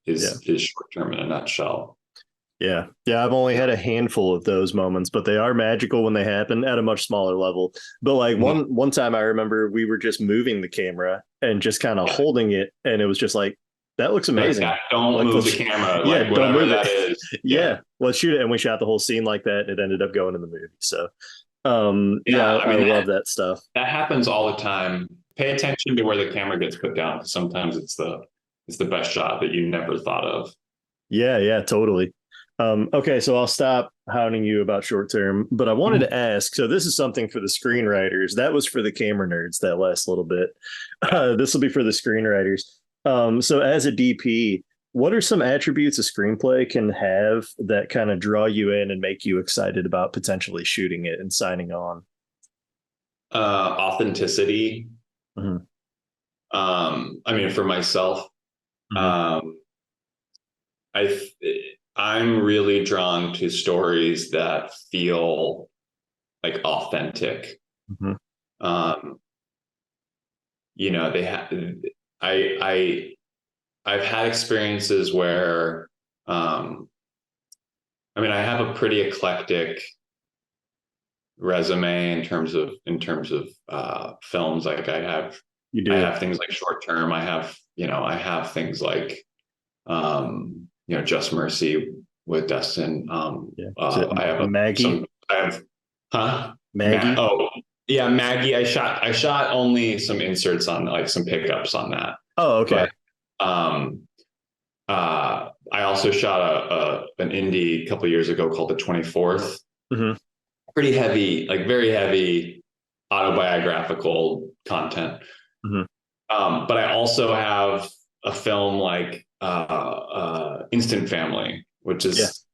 is short term in a nutshell. Yeah. I've only had a handful of those moments, but they are magical when they happen at a much smaller level. But like one time I remember we were just moving the camera and just kind of holding it, and it was just like, that looks amazing. Like that. Don't move the camera. Like whatever that is. Let's shoot it. And we shot the whole scene like that, and it ended up going in the movie. So I love that stuff. That happens all the time. Pay attention to where the camera gets put down, because sometimes it's the best shot that you never thought of. Yeah, totally. Okay, so I'll stop hounding you about short term, but I wanted to ask, so this is something for the screenwriters. That was for the camera nerds, that last little bit. This will be for the screenwriters. So as a DP, what are some attributes a screenplay can have that kind of draw you in and make you excited about potentially shooting it and signing on? Authenticity. I mean, for myself, I'm really drawn to stories that feel like authentic. They have. I've had experiences where, I have a pretty eclectic resume in terms of films. Like I have things like short term. I have things like, Just Mercy with Destin. I have Maggie. Maggie. Maggie. I shot only some inserts on, like some pickups on that. Oh, okay. But, I also shot an indie a couple of years ago called The 24th. Pretty heavy, like very heavy autobiographical content. But I also have a film like Instant Family, which is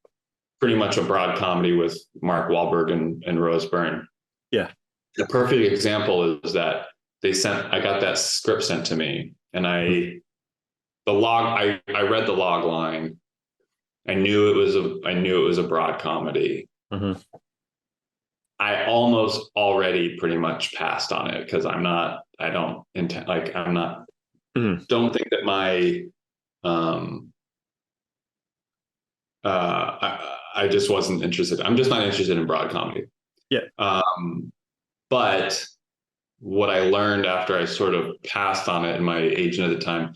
pretty much a broad comedy with Mark Wahlberg and Rose Byrne. Yeah. The perfect example is that I got that script sent to me, and I read the log line. I knew it was a broad comedy. Mm-hmm. I almost already pretty much passed on it because don't think that my, I just wasn't interested. I'm just not interested in broad comedy. Yeah. But what I learned after I sort of passed on it, and my agent at the time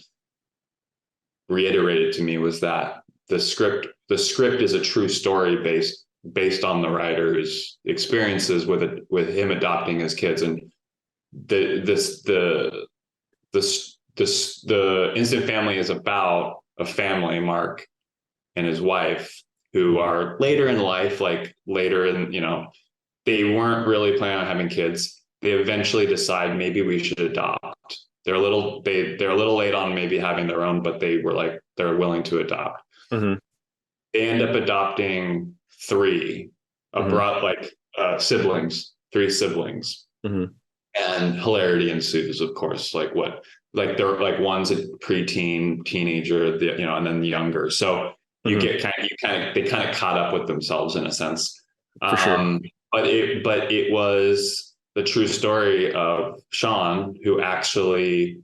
reiterated to me, was that the script is a true story based on the writer's experiences with him adopting his kids. And the Instant Family is about a family, Mark and his wife, who are later in life, they weren't really planning on having kids. They eventually decide maybe we should adopt. They're a little late on maybe having their own, but they're willing to adopt. Mm-hmm. They end up adopting three siblings, three siblings. Mm-hmm. And hilarity ensues, of course. They're like one's a preteen, teenager, and then the younger. So you get they kind of caught up with themselves in a sense. For sure. But it was the true story of Sean, who actually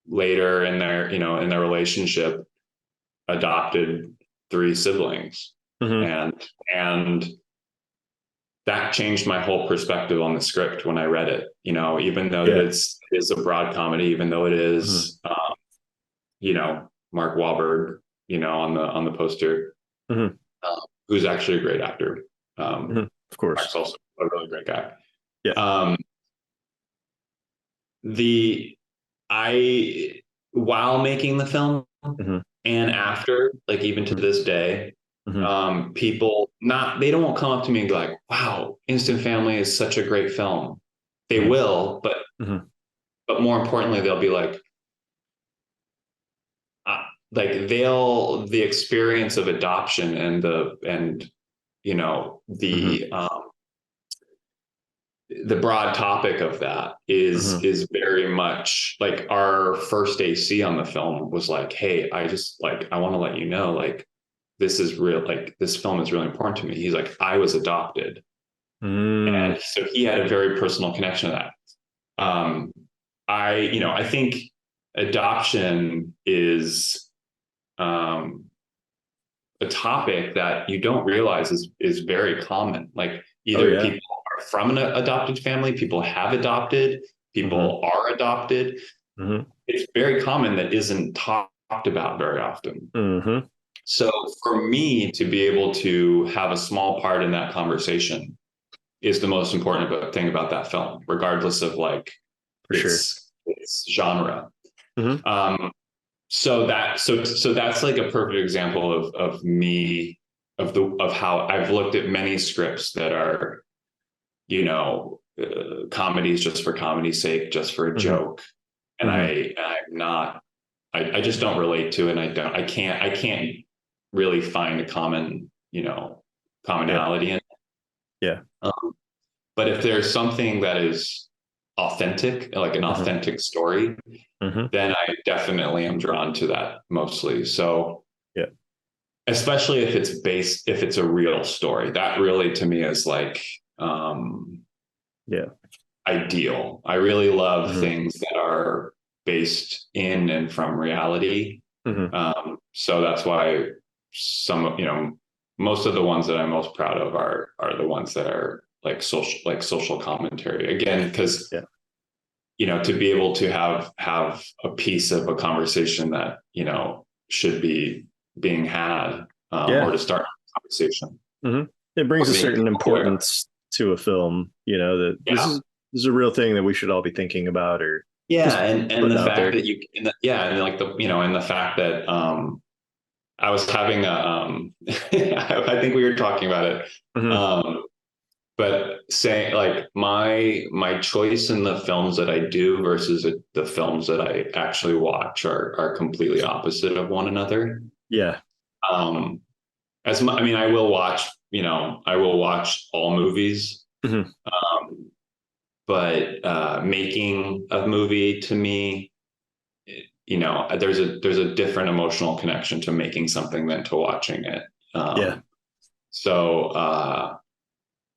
later in their relationship adopted three siblings. Mm-hmm. And that changed my whole perspective on the script when I read it, even though that it is a broad comedy, even though it is, Mark Wahlberg, on the poster, who's actually a great actor. Of course. Mark's also a really great guy. Yeah. While making the film and after, like even to this day, people they don't come up to me and be like, wow, Instant Family is such a great film. They will, but more importantly, they'll be like the experience of adoption and the broad topic of that is very much like our first AC on the film was like, hey, I want to let you know, like, this is real. Like, this film is really important to me. He's like, I was adopted. And so he had a very personal connection to that. I think adoption is a topic that you don't realize is very common. Like either people are from an adopted family, people have adopted, people are adopted. It's very common that isn't talked about very often. So for me to be able to have a small part in that conversation is the most important thing about that film, regardless of like its genre. So that's like a perfect example of me, of how I've looked at many scripts that are, comedies just for comedy's sake, just for a joke. And I just don't relate to it. And I can't really find a commonality in it. Yeah. But if there's something that is authentic, like an authentic story, then I definitely am drawn to that mostly. So especially if it's a real story, that really to me is like, ideal. I really love things that are based in and from reality. So that's why most of the ones that I'm most proud of are the ones that are like social commentary, again, because to be able to have a piece of a conversation that should be being had, or to start a conversation. It brings a certain importance to a film, that this is a real thing that we should all be thinking about, or and the fact that and the fact that I was having I think we were talking about it. But saying like my choice in the films that I do versus the films that I actually watch are completely opposite of one another. Yeah. I will watch all movies. making a movie to me, you know, there's a different emotional connection to making something than to watching it. So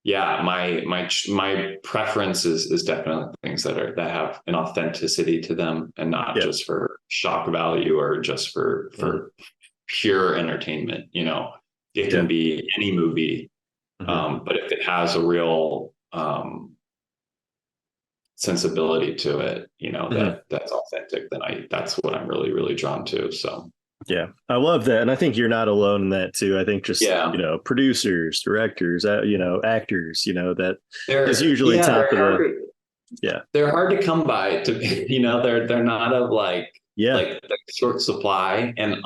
yeah, my preference is definitely things that have an authenticity to them, and not just for shock value or just for pure entertainment. You know, it can be any movie, but if it has a real sensibility to it, you know, that's authentic, then that's what I'm really, really drawn to. So yeah, I love that. And I think you're not alone in that too. I think just, you know, producers, directors, you know, actors, you know, that is usually top of the, they're hard to come by, to, you know, they're not of like short supply, and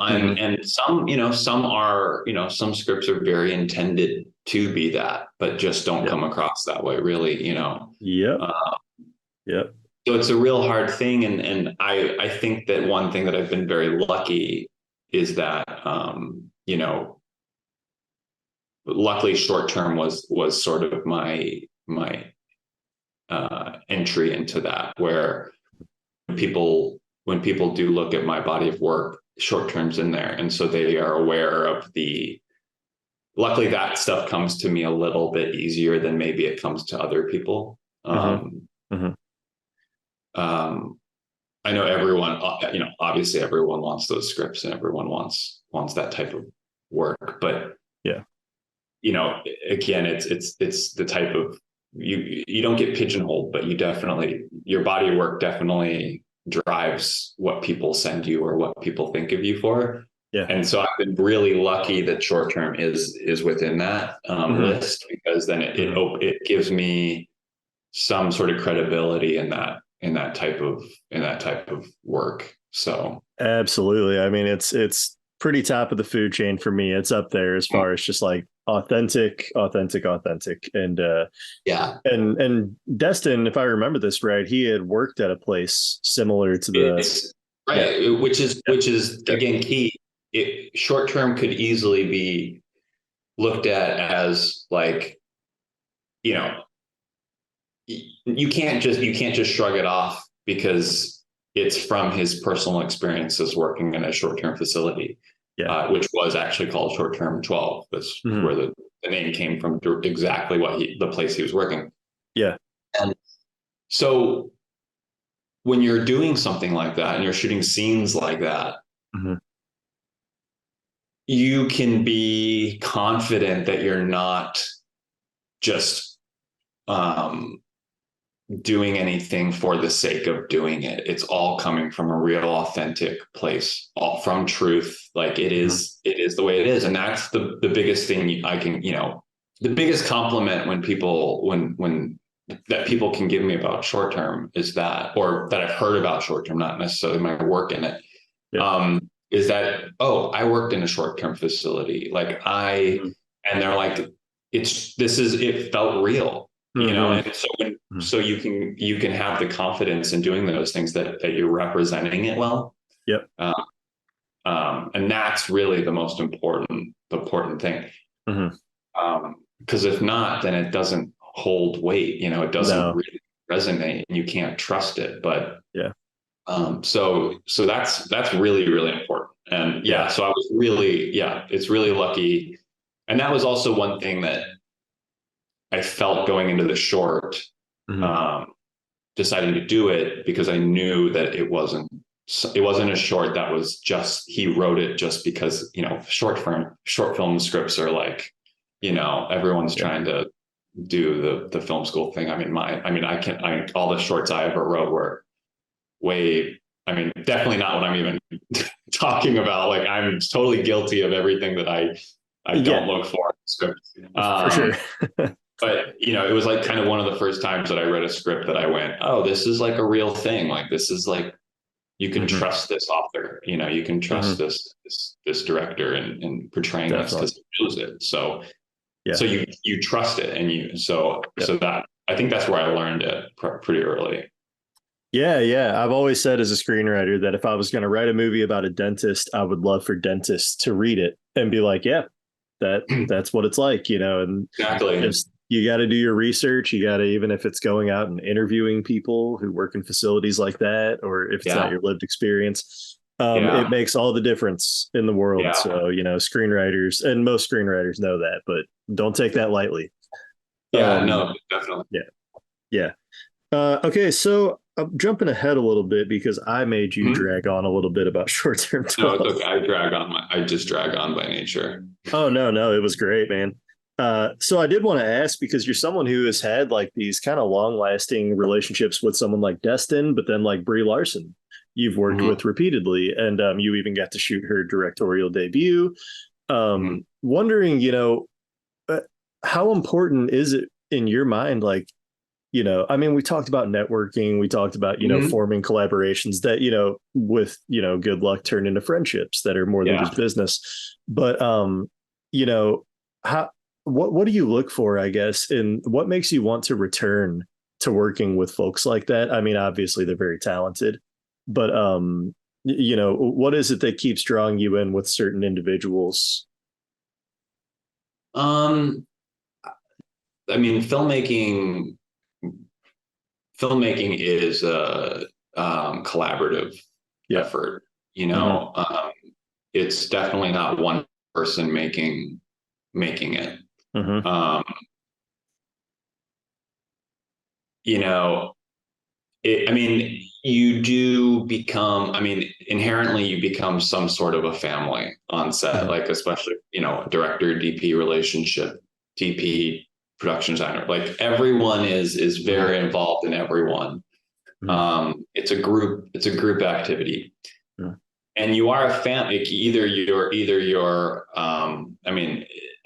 some, you know, some are, you know, some scripts are very intended to be that, but just don't come across that way, really, you know. So it's a real hard thing. And I think that one thing that I've been very lucky is that, you know, luckily short term was sort of my entry into that, where when people do look at my body of work, short term's in there. And so they are aware of luckily that stuff comes to me a little bit easier than maybe it comes to other people. I know everyone, you know, obviously everyone wants those scripts and everyone wants that type of work, but you know, again, it's the type of, you don't get pigeonholed, but your body of work definitely drives what people send you or what people think of you for. And so I've been really lucky that short term is within that list, because then it gives me some sort of credibility in that type of work. So absolutely. I mean, it's pretty top of the food chain for me. It's up there as far as just like authentic. And and Destin, if I remember this right, he had worked at a place similar to which is again key. Short term could easily be looked at as like, you know, you can't just shrug it off because it's from his personal experiences working in a short-term facility, which was actually called Short-Term 12. That's where the name came from, exactly the place he was working. And so when you're doing something like that and you're shooting scenes like that, you can be confident that you're not just doing anything for the sake of doing it. It's all coming from a real authentic place, all from truth. Like it is the way it is. And that's the biggest thing I can, you know, the biggest compliment when that people can give me about short term is that, or that I've heard about short term, not necessarily my work in it, is that, oh, I worked in a short term facility. Like and they're like, it felt real. You know, and so you can have the confidence in doing those things that you're representing it well. And that's really the most important thing. Because if not, then it doesn't hold weight. You know, it doesn't really resonate, and you can't trust it. But so that's really, really important. And so I was really, it's really lucky. And that was also one thing that I felt going into the short, deciding to do it, because I knew that it wasn't a short that was just, he wrote it just because, you know, short film scripts are like, you know, everyone's trying to do the film school thing. I mean, all the shorts I ever wrote were definitely not what I'm even talking about. Like, I'm totally guilty of everything that I don't look for in scripts. For sure. But, you know, it was like kind of one of the first times that I read a script that I went, oh, this is like a real thing. Like, this is like, you can trust this author, you know, you can trust this director in portraying this because he knows it. So, so you trust it, and so that, I think that's where I learned it pretty early. Yeah. I've always said as a screenwriter that if I was going to write a movie about a dentist, I would love for dentists to read it and be like, that's what it's like, you know, and exactly. you got to do your research. You got to, even if it's going out and interviewing people who work in facilities like that, or if it's not your lived experience, it makes all the difference in the world. So, screenwriters, and most screenwriters know that, but don't take that lightly. No, definitely. Yeah. Okay. So I'm jumping ahead a little bit because I made you drag on a little bit about short-term 12. No, it's okay. I just drag on by nature. Oh, no, it was great, man. So I did want to ask, because you're someone who has had like these kind of long-lasting relationships with someone like Destin, but then like Brie Larson, you've worked with repeatedly, and you even got to shoot her directorial debut. Wondering, how important is it in your mind? Like, I mean, we talked about networking, we talked about, forming collaborations that, with, good luck turn into friendships that are more than just business. But, what do you look for, I guess, and what makes you want to return to working with folks like that? I mean, obviously they're very talented, but, what is it that keeps drawing you in with certain individuals? I mean, filmmaking is a collaborative effort. It's definitely not one person making it. I mean, you do become, inherently you become some sort of a family on set, like especially, director, DP relationship, DP, production designer, like everyone is very involved in everyone. It's a group activity. And you are a fan, like either you're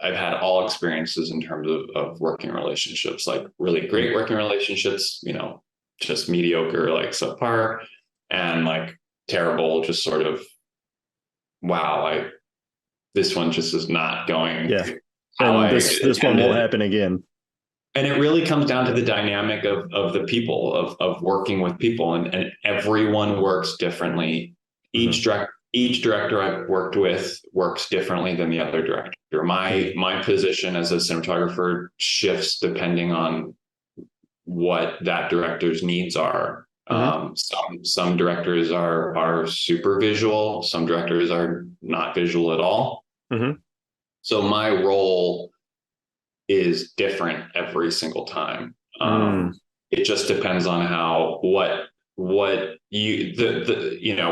I've had all experiences in terms of working relationships, like really great working relationships, just mediocre, like subpar, and like terrible, just sort of, wow, like this one just is not going. Yeah. And this one won't happen again. And it really comes down to the dynamic of the people, of working with people, and everyone works differently. Each director I've worked with works differently than the other director. My position as a cinematographer shifts depending on what that director's needs are. Some directors are super visual. Some directors are not visual at all. So my role is different every single time. It just depends on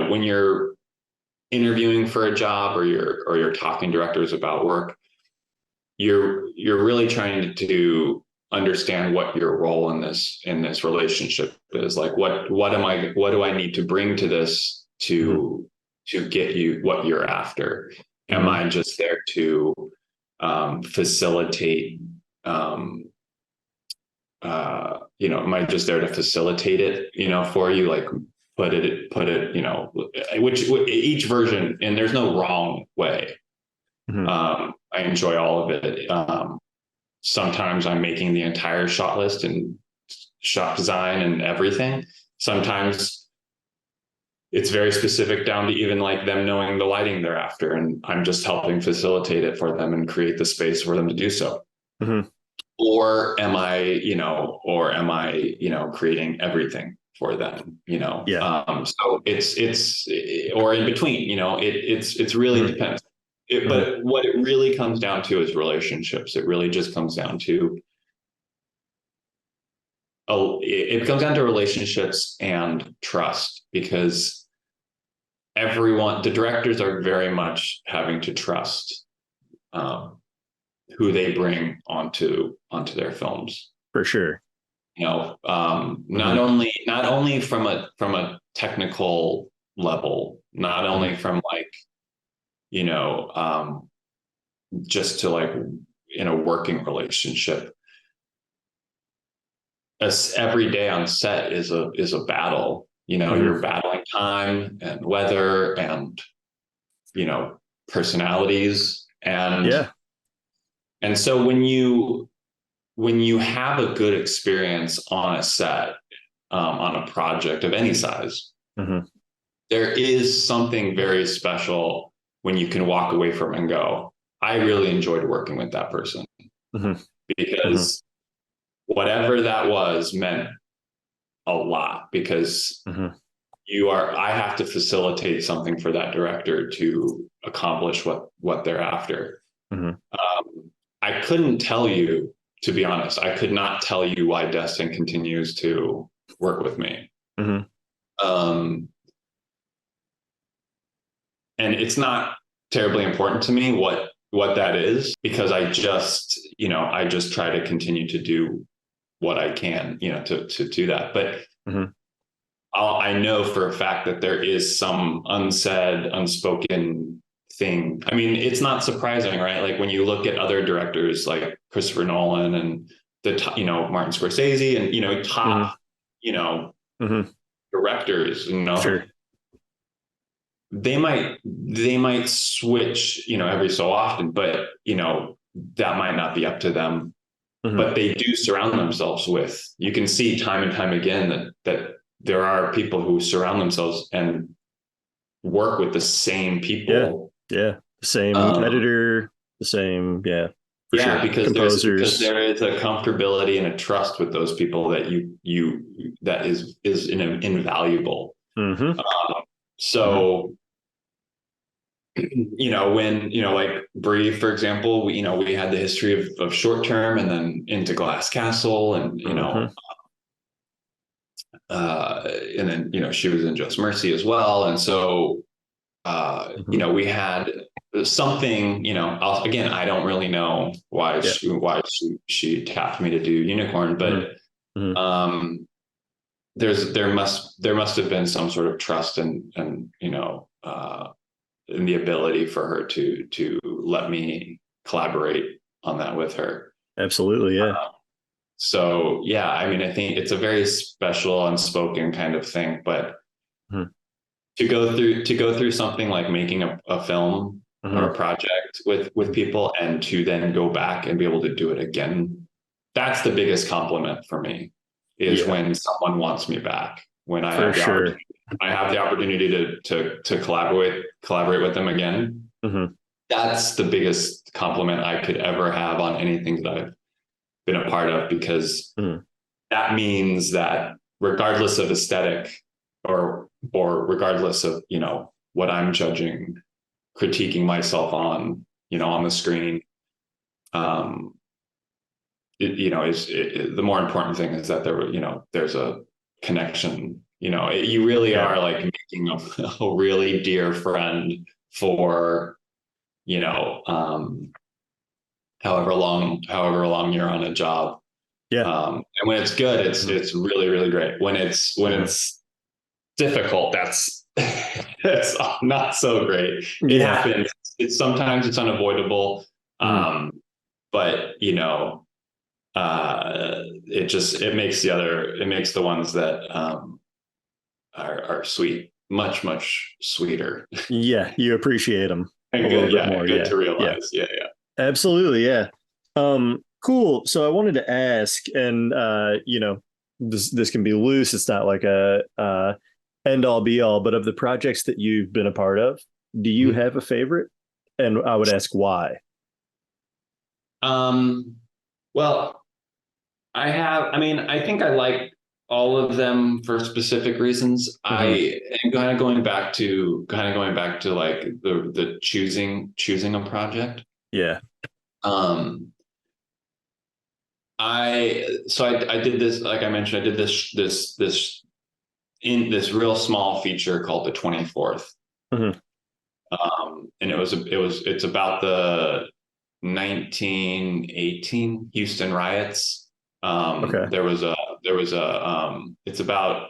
when you're interviewing for a job or you're talking to directors about work, you're really trying to understand what your role in this relationship is. Like what do I need to bring to this to get you what you're after? Am I just there to facilitate, am I just there to facilitate it, for you, like put it, which each version, and there's no wrong way. I enjoy all of it. Sometimes I'm making the entire shot list and shot design and everything. Sometimes it's very specific down to even like them knowing the lighting they're after, and I'm just helping facilitate it for them and create the space for them to do so. Or am I creating everything for them, so it's or in between, it's really depends. But what it really comes down to is relationships. It really just comes down to relationships and trust, because the directors are very much having to trust who they bring onto their films. For sure. Not only from a technical level, not only from like, just to like in a working relationship. As every day on set is a battle. You're battling time and weather and personalities, and so when you have a good experience on a set, on a project of any size, there is something very special when you can walk away from it and go, I really enjoyed working with that person, because whatever that was meant a lot, because I have to facilitate something for that director to accomplish what they're after. I couldn't tell you, to be honest, I could not tell you why Destin continues to work with me. And it's not terribly important to me what that is, because I just try to continue to do what I can, to do that. But I know for a fact that there is some unsaid, unspoken thing. I mean, it's not surprising, right? Like when you look at other directors like Christopher Nolan and Martin Scorsese and, top, directors, Sure. They might switch, every so often, but, that might not be up to them. But they do surround themselves with, you can see time and time again that there are people who surround themselves and work with the same people. Yeah. Same editor, the same, for sure. Because there is a comfortability and a trust with those people that that is invaluable. So, when, like Bree, for example, we had the history of short term and then into Glass Castle and, and then, she was in Just Mercy as well. And so, we had something, again, I don't really know why she tapped me to do Unicorn, but, there must have been some sort of trust and in the ability for her to let me collaborate on that with her. Absolutely. Yeah. So yeah, I mean, I think it's a very special, unspoken kind of thing, but to go through something like making a film or a project with people, and to then go back and be able to do it again, that's the biggest compliment for me, is when someone wants me back, when I have the opportunity to collaborate with them again. That's the biggest compliment I could ever have on anything that I've been a part of, because that means that regardless of aesthetic or regardless of, what I'm judging, critiquing myself on, on the screen, the more important thing is that there's a connection. You really are like making a really dear friend for, however long you're on a job. And when it's good, it's really, really great. When it's difficult, that's not so great. It happens. Sometimes it's unavoidable. But it makes the ones that are sweet much sweeter. You appreciate them and a little bit more. Good to realize. Absolutely. Cool. So I wanted to ask, and this can be loose, it's not like a end all be all, but of the projects that you've been a part of, do you have a favorite? And I would ask why. Well, I think I like all of them for specific reasons. I am kind of going back to like the choosing a project. I did this, like I mentioned, I did this in this real small feature called The 24th. And it's about the 1918 Houston riots. It's about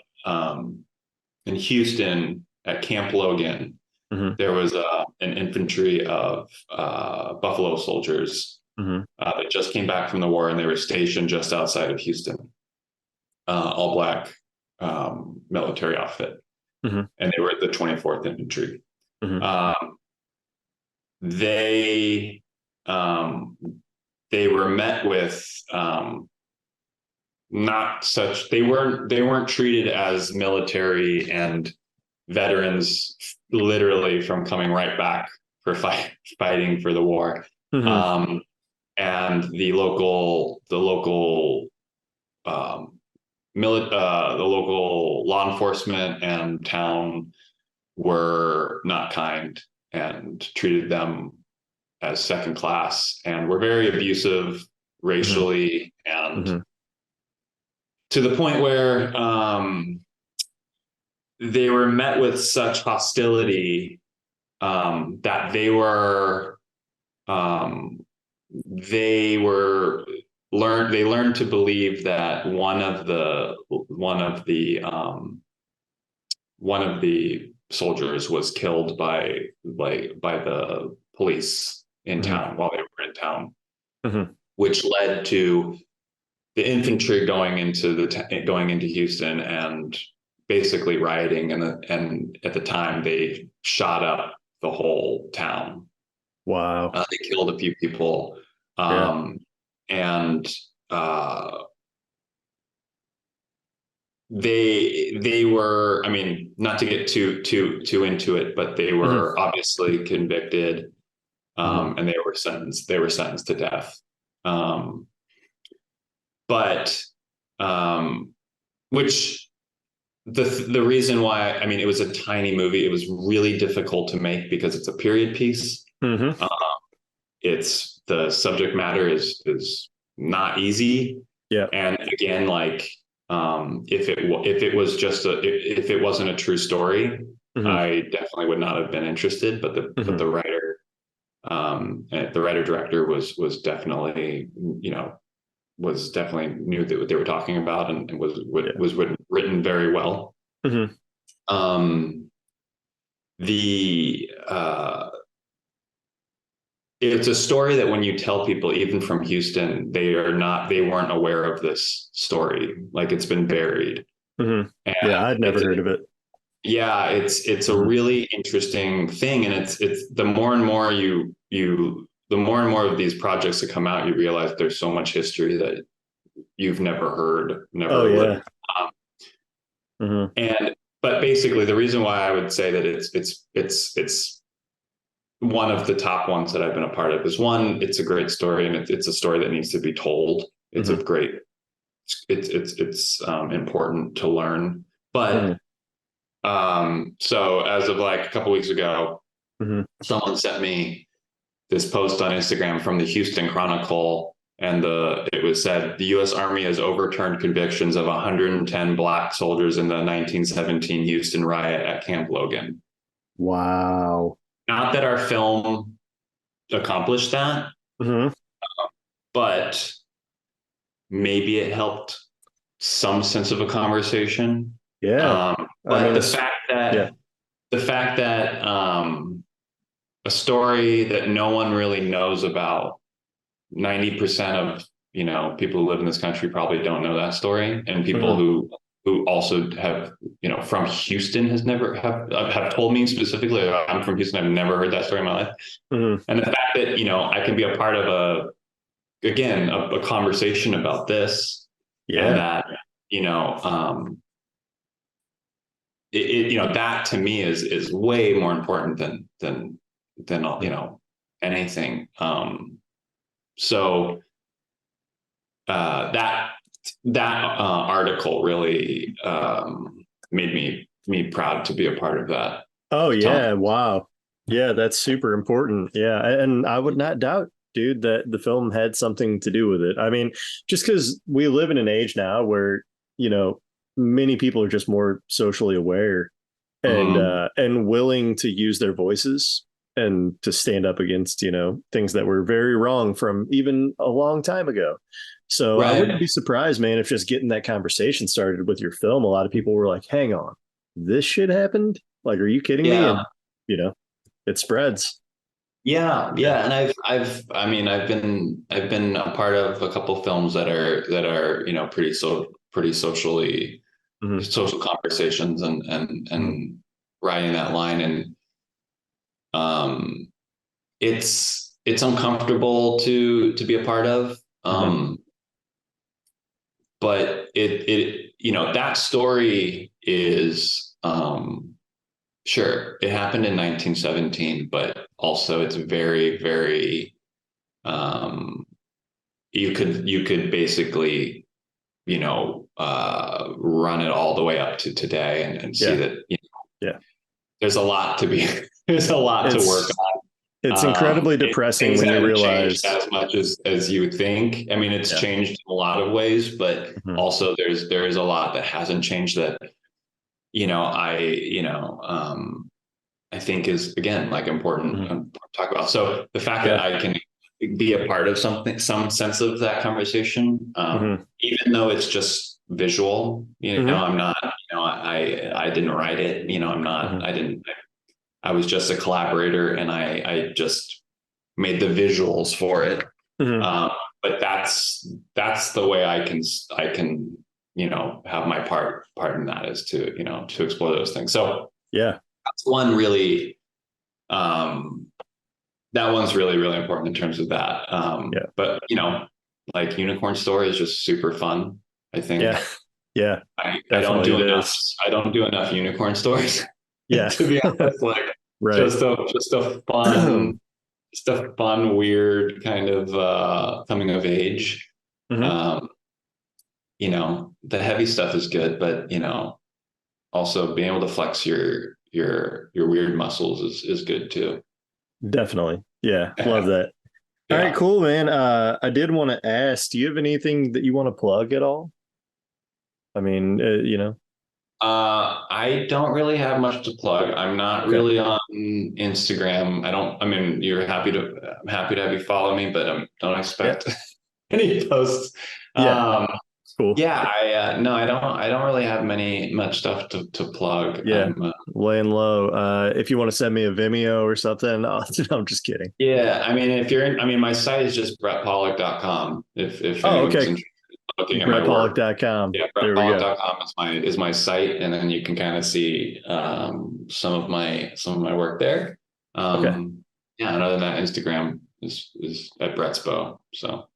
in Houston at Camp Logan. There was an infantry of Buffalo soldiers that just came back from the war, and they were stationed just outside of Houston, all black military outfit, and they were at the 24th Infantry. They were met with they weren't treated as military and veterans, literally from coming right back for fighting for the war. And the local the local law enforcement and town were not kind and treated them as second class and were very abusive racially and to the point where they were met with such hostility that they learned to believe that one of the soldiers was killed by the police in town while they were in town, which led to the infantry going into Houston and basically rioting, and at the time they shot up the whole town. Wow. They killed a few people, and they were, I mean, not to get too into it, but they were obviously convicted, and they were sentenced to death. But which the reason why, I mean, it was a tiny movie. It was really difficult to make because it's a period piece. It's the subject matter is not easy. Yeah. And again, like if it wasn't a true story, I definitely would not have been interested. But the writer, the writer director was definitely, was definitely knew that what they were talking about and was written very well. It's a story that when you tell people, even from Houston, they weren't aware of this story. Like, it's been buried. Yeah, I'd never heard of it. Yeah, it's a really interesting thing, and it's the more and more of these projects that come out, you realize there's so much history that you've never heard, lived. But basically, the reason why I would say that it's one of the top ones that I've been a part of is, one, it's a great story, and it's a story that needs to be told. It's a great, it's important to learn. But so as of like a couple weeks ago, someone sent me this post on Instagram from the Houston Chronicle, and it was said the U.S. Army has overturned convictions of 110 Black soldiers in the 1917 Houston riot at Camp Logan. Wow. Not that our film accomplished that, but maybe it helped some sense of a conversation. Yeah. But the fact that a story that no one really knows about, 90% of people who live in this country probably don't know that story, and people who also have from Houston have told me specifically, I'm from Houston, I've never heard that story in my life. And the fact that I can be a part of a conversation about this, and that that to me is way more important than anything. So that article really made me proud to be a part of that. Oh yeah. Wow. Yeah. That's super important. Yeah. And I would not doubt, dude, that the film had something to do with it. I mean, just because we live in an age now where, many people are just more socially aware and willing to use their voices and to stand up against, things that were very wrong from even a long time ago. So I wouldn't be surprised, man, if just getting that conversation started with your film, a lot of people were like, hang on, this shit happened? Like, are you kidding me? And, it spreads. Yeah. And I've been a part of a couple of films that are pretty socially social conversations and riding that line, and it's uncomfortable to be a part of, but it that story is sure, it happened in 1917, but also it's very, very you could basically run it all the way up to today and see that, there's a lot to be, there's a lot to work on. It's incredibly depressing when you realize as much as you would think. I mean, it's changed in a lot of ways, but also there is a lot that hasn't changed that, I think is, again, like important to talk about. So the fact that I can be a part of something, some sense of that conversation, even though it's just visual, I'm not, I didn't write it, I'm not, I was just a collaborator, and I just made the visuals for it. But that's the way I can, have my part in that, is to, to explore those things. So that's one really, that one's really, really important in terms of that. But, like Unicorn Story is just super fun, I think. I don't do enough unicorn stories. To be honest, like just a fun, weird kind of coming of age. The heavy stuff is good, but also being able to flex your weird muscles is good too. Definitely. Yeah. Love that. All right, cool, man. I did want to ask, do you have anything that you want to plug at all? I mean, I don't really have much to plug. I'm not really on Instagram. I'm happy to have you follow me, but don't expect any posts. Cool. I don't really have much stuff to plug. Laying low. If you want to send me a Vimeo or something, I'm just kidding. I mean, my site is just brettpawlak.com. If anyone's interested. BrettPawlak.com. BrettPawlak.com is my site, and then you can kind of see some of my work there. And other than that, Instagram is at Brettspo. So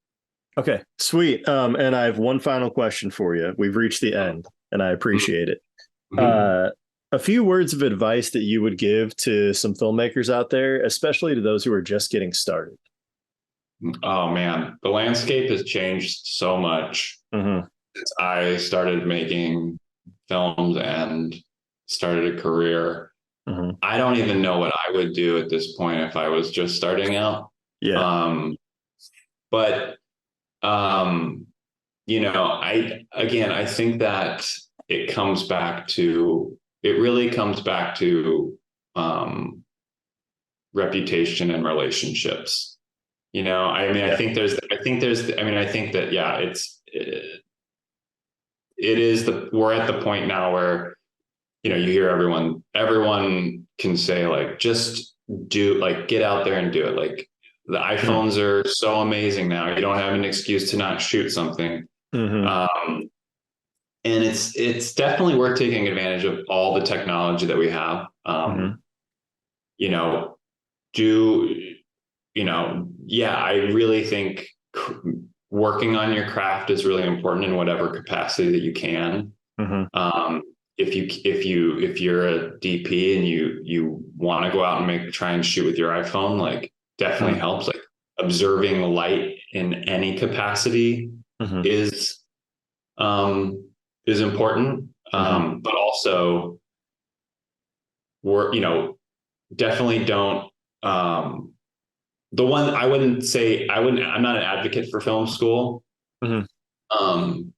okay, sweet. And I have one final question for you. We've reached the end, and I appreciate it. A few words of advice that you would give to some filmmakers out there, especially to those who are just getting started. Oh man, the landscape has changed so much since I started making films and started a career. I don't even know what I would do at this point if I was just starting out. But I think that it really comes back to reputation and relationships. I think we're at the point now where, you hear everyone can say, like, just get out there and do it. Like, the iPhones are so amazing now. You don't have an excuse to not shoot something. And it's definitely worth taking advantage of all the technology that we have. I really think working on your craft is really important in whatever capacity that you can. If you're a DP and you want to go out and try and shoot with your iPhone, like, definitely helps. Like, observing light in any capacity is important. But also definitely don't, I'm not an advocate for film school. Go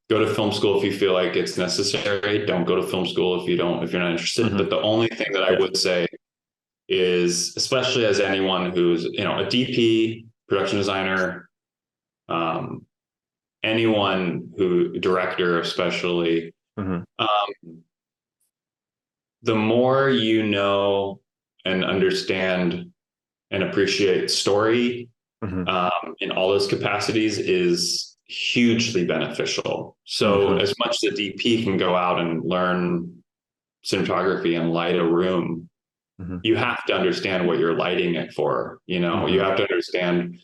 to film school if you feel like it's necessary. Don't go to film school if you're not interested. But the only thing that I would say is, especially as anyone who's, a DP, production designer, director, especially, the more you know and understand and appreciate story in all those capacities is hugely beneficial. So as much as a DP can go out and learn cinematography and light a room, you have to understand what you're lighting it for. You have to understand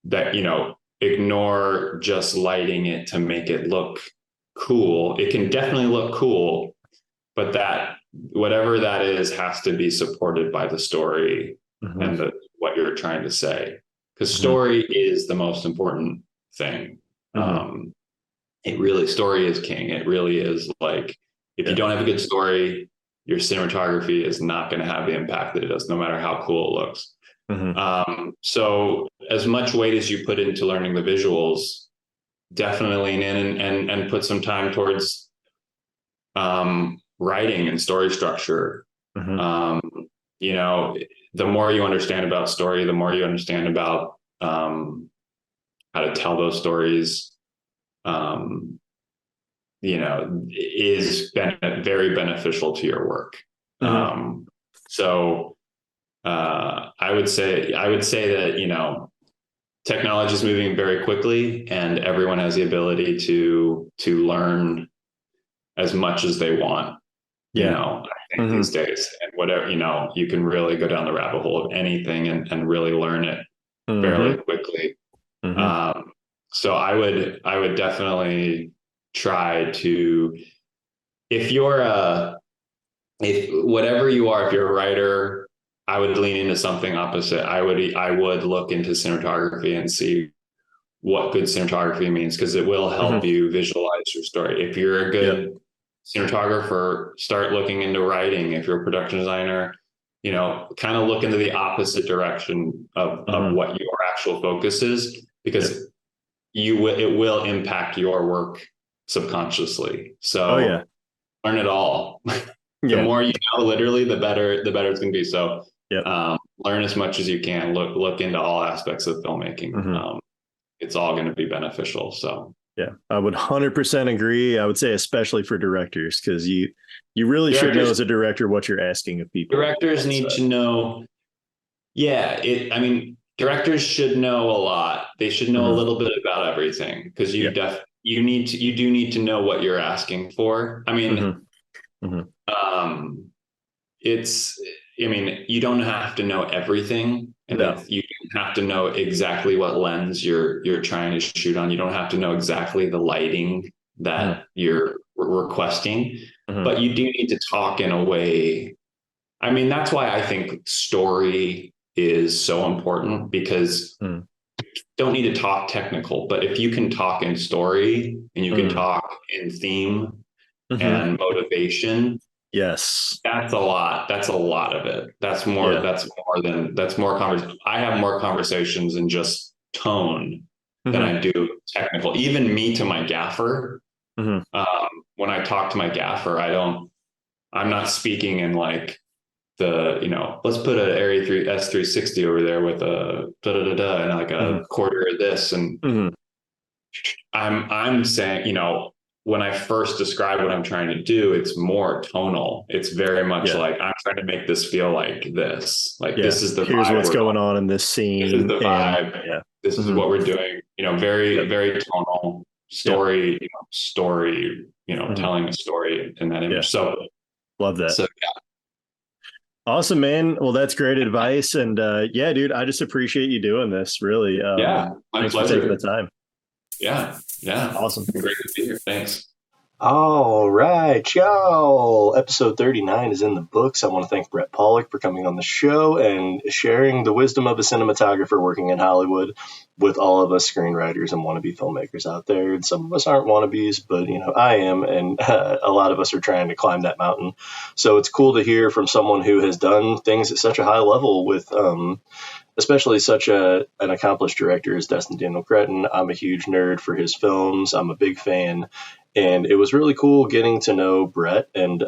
that, ignore just lighting it to make it look cool. It can definitely look cool, but that whatever that is has to be supported by the story and what you're trying to say, because story is the most important thing. story is king. It really is. Like, if you don't have a good story, your cinematography is not going to have the impact that it does, no matter how cool it looks. So as much weight as you put into learning the visuals, definitely lean in and put some time towards writing and story structure. You know, the more you understand about story, the more you understand about how to tell those stories, you know, is very beneficial to your work. So I would say that, you know, technology is moving very quickly, and everyone has the ability to learn as much as they want. You know, I think these days, and whatever, you know, you can really go down the rabbit hole of anything and really learn it fairly quickly. So I would definitely try to, if whatever you are, if you're a writer, I would lean into something opposite. I would look into cinematography and see what good cinematography means, because it will help you visualize your story. If you're a good cinematographer, start looking into writing. If you're a production designer, you know, kind of look into the opposite direction of what your actual focus is, because it will impact your work subconsciously. So learn it all. The more you know, literally, the better it's going to be. So learn as much as you can. Look into all aspects of filmmaking. It's all going to be beneficial. So yeah, I would 100% agree. I would say especially for directors, because you really should know as a director what you're asking of people. Directors need to know. Yeah, I mean, directors should know a lot. They should know a little bit about everything, because you do need to know what you're asking for. I mean, I mean, you don't have to know everything, and you don't have to know exactly what lens you're trying to shoot on. You don't have to know exactly the lighting that you're requesting, but you do need to talk in a way. I mean, that's why I think story is so important, because you don't need to talk technical, but if you can talk in story and you can talk in theme and motivation, that's a lot. That's a lot of it. That's more conversation. I have more conversations in just tone than I do technical. Even me to my gaffer. When I talk to my gaffer, I'm not speaking in like the, you know, let's put an Arri S360 over there with a and like a quarter of this. And I'm saying, you know, when I first describe what I'm trying to do, it's more tonal. It's very much like, I'm trying to make this feel like this. Like, this is the here's vibe what's going on in this scene. This is the vibe. This is what we're doing. You know, very, very tonal story, telling a story in that image. So love that. So awesome, man. Well, that's great advice. And dude, I just appreciate you doing this. Really. My thanks pleasure. for taking the time. Yeah. Awesome. Great to be here. Thanks. All right, y'all. Episode 39 is in the books. I want to thank Brett Pawlak for coming on the show and sharing the wisdom of a cinematographer working in Hollywood with all of us screenwriters and wannabe filmmakers out there. And some of us aren't wannabes, but, you know, I am. And a lot of us are trying to climb that mountain. So it's cool to hear from someone who has done things at such a high level with especially such an accomplished director as Destin Daniel Cretton. I'm a huge nerd for his films. I'm a big fan. And it was really cool getting to know Brett and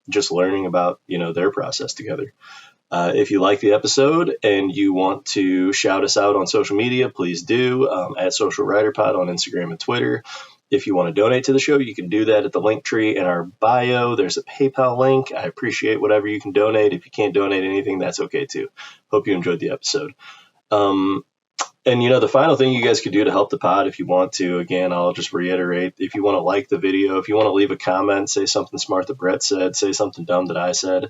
just learning about, you know, their process together. If you like the episode and you want to shout us out on social media, please do at Social Writer Pod on Instagram and Twitter. If you want to donate to the show, you can do that at the link tree in our bio. There's a PayPal link. I appreciate whatever you can donate. If you can't donate anything, that's okay too. Hope you enjoyed the episode. And, you know, the final thing you guys could do to help the pod, if you want to, again, I'll just reiterate, if you want to like the video, if you want to leave a comment, say something smart that Brett said, say something dumb that I said.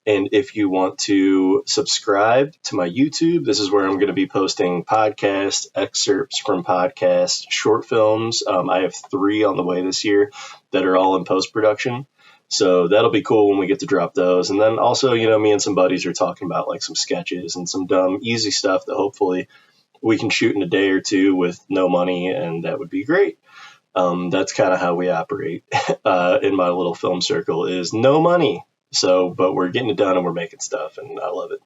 And if you want to subscribe to my YouTube, this is where I'm going to be posting podcast excerpts from podcasts, short films. I have 3 on the way this year that are all in post-production. So that'll be cool when we get to drop those. And then also, you know, me and some buddies are talking about like some sketches and some dumb, easy stuff that hopefully we can shoot in a day or two with no money, and that would be great. That's kind of how we operate in my little film circle, is no money. So, but we're getting it done and we're making stuff, and I love it.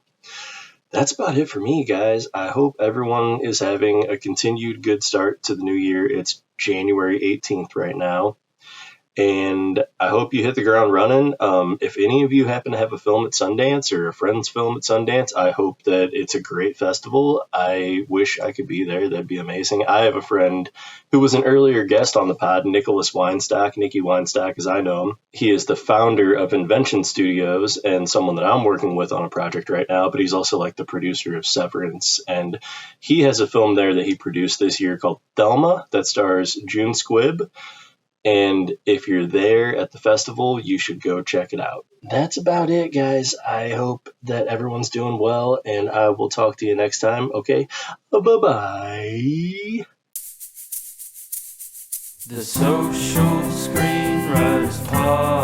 That's about it for me, guys. I hope everyone is having a continued good start to the new year. It's January 18th right now, and I hope you hit the ground running. If any of you happen to have a film at Sundance or a friend's film at Sundance, I hope that it's a great festival. I wish I could be there. That'd be amazing. I have a friend who was an earlier guest on the pod, Nicky Weinstock, as I know him. He is the founder of Invention Studios and someone that I'm working with on a project right now, but he's also like the producer of Severance. And he has a film there that he produced this year called Thelma that stars June Squibb. And if you're there at the festival, you should go check it out. That's about it, guys. I hope that everyone's doing well, and I will talk to you next time. Okay, bye-bye. The Social Screenwriters Podcast.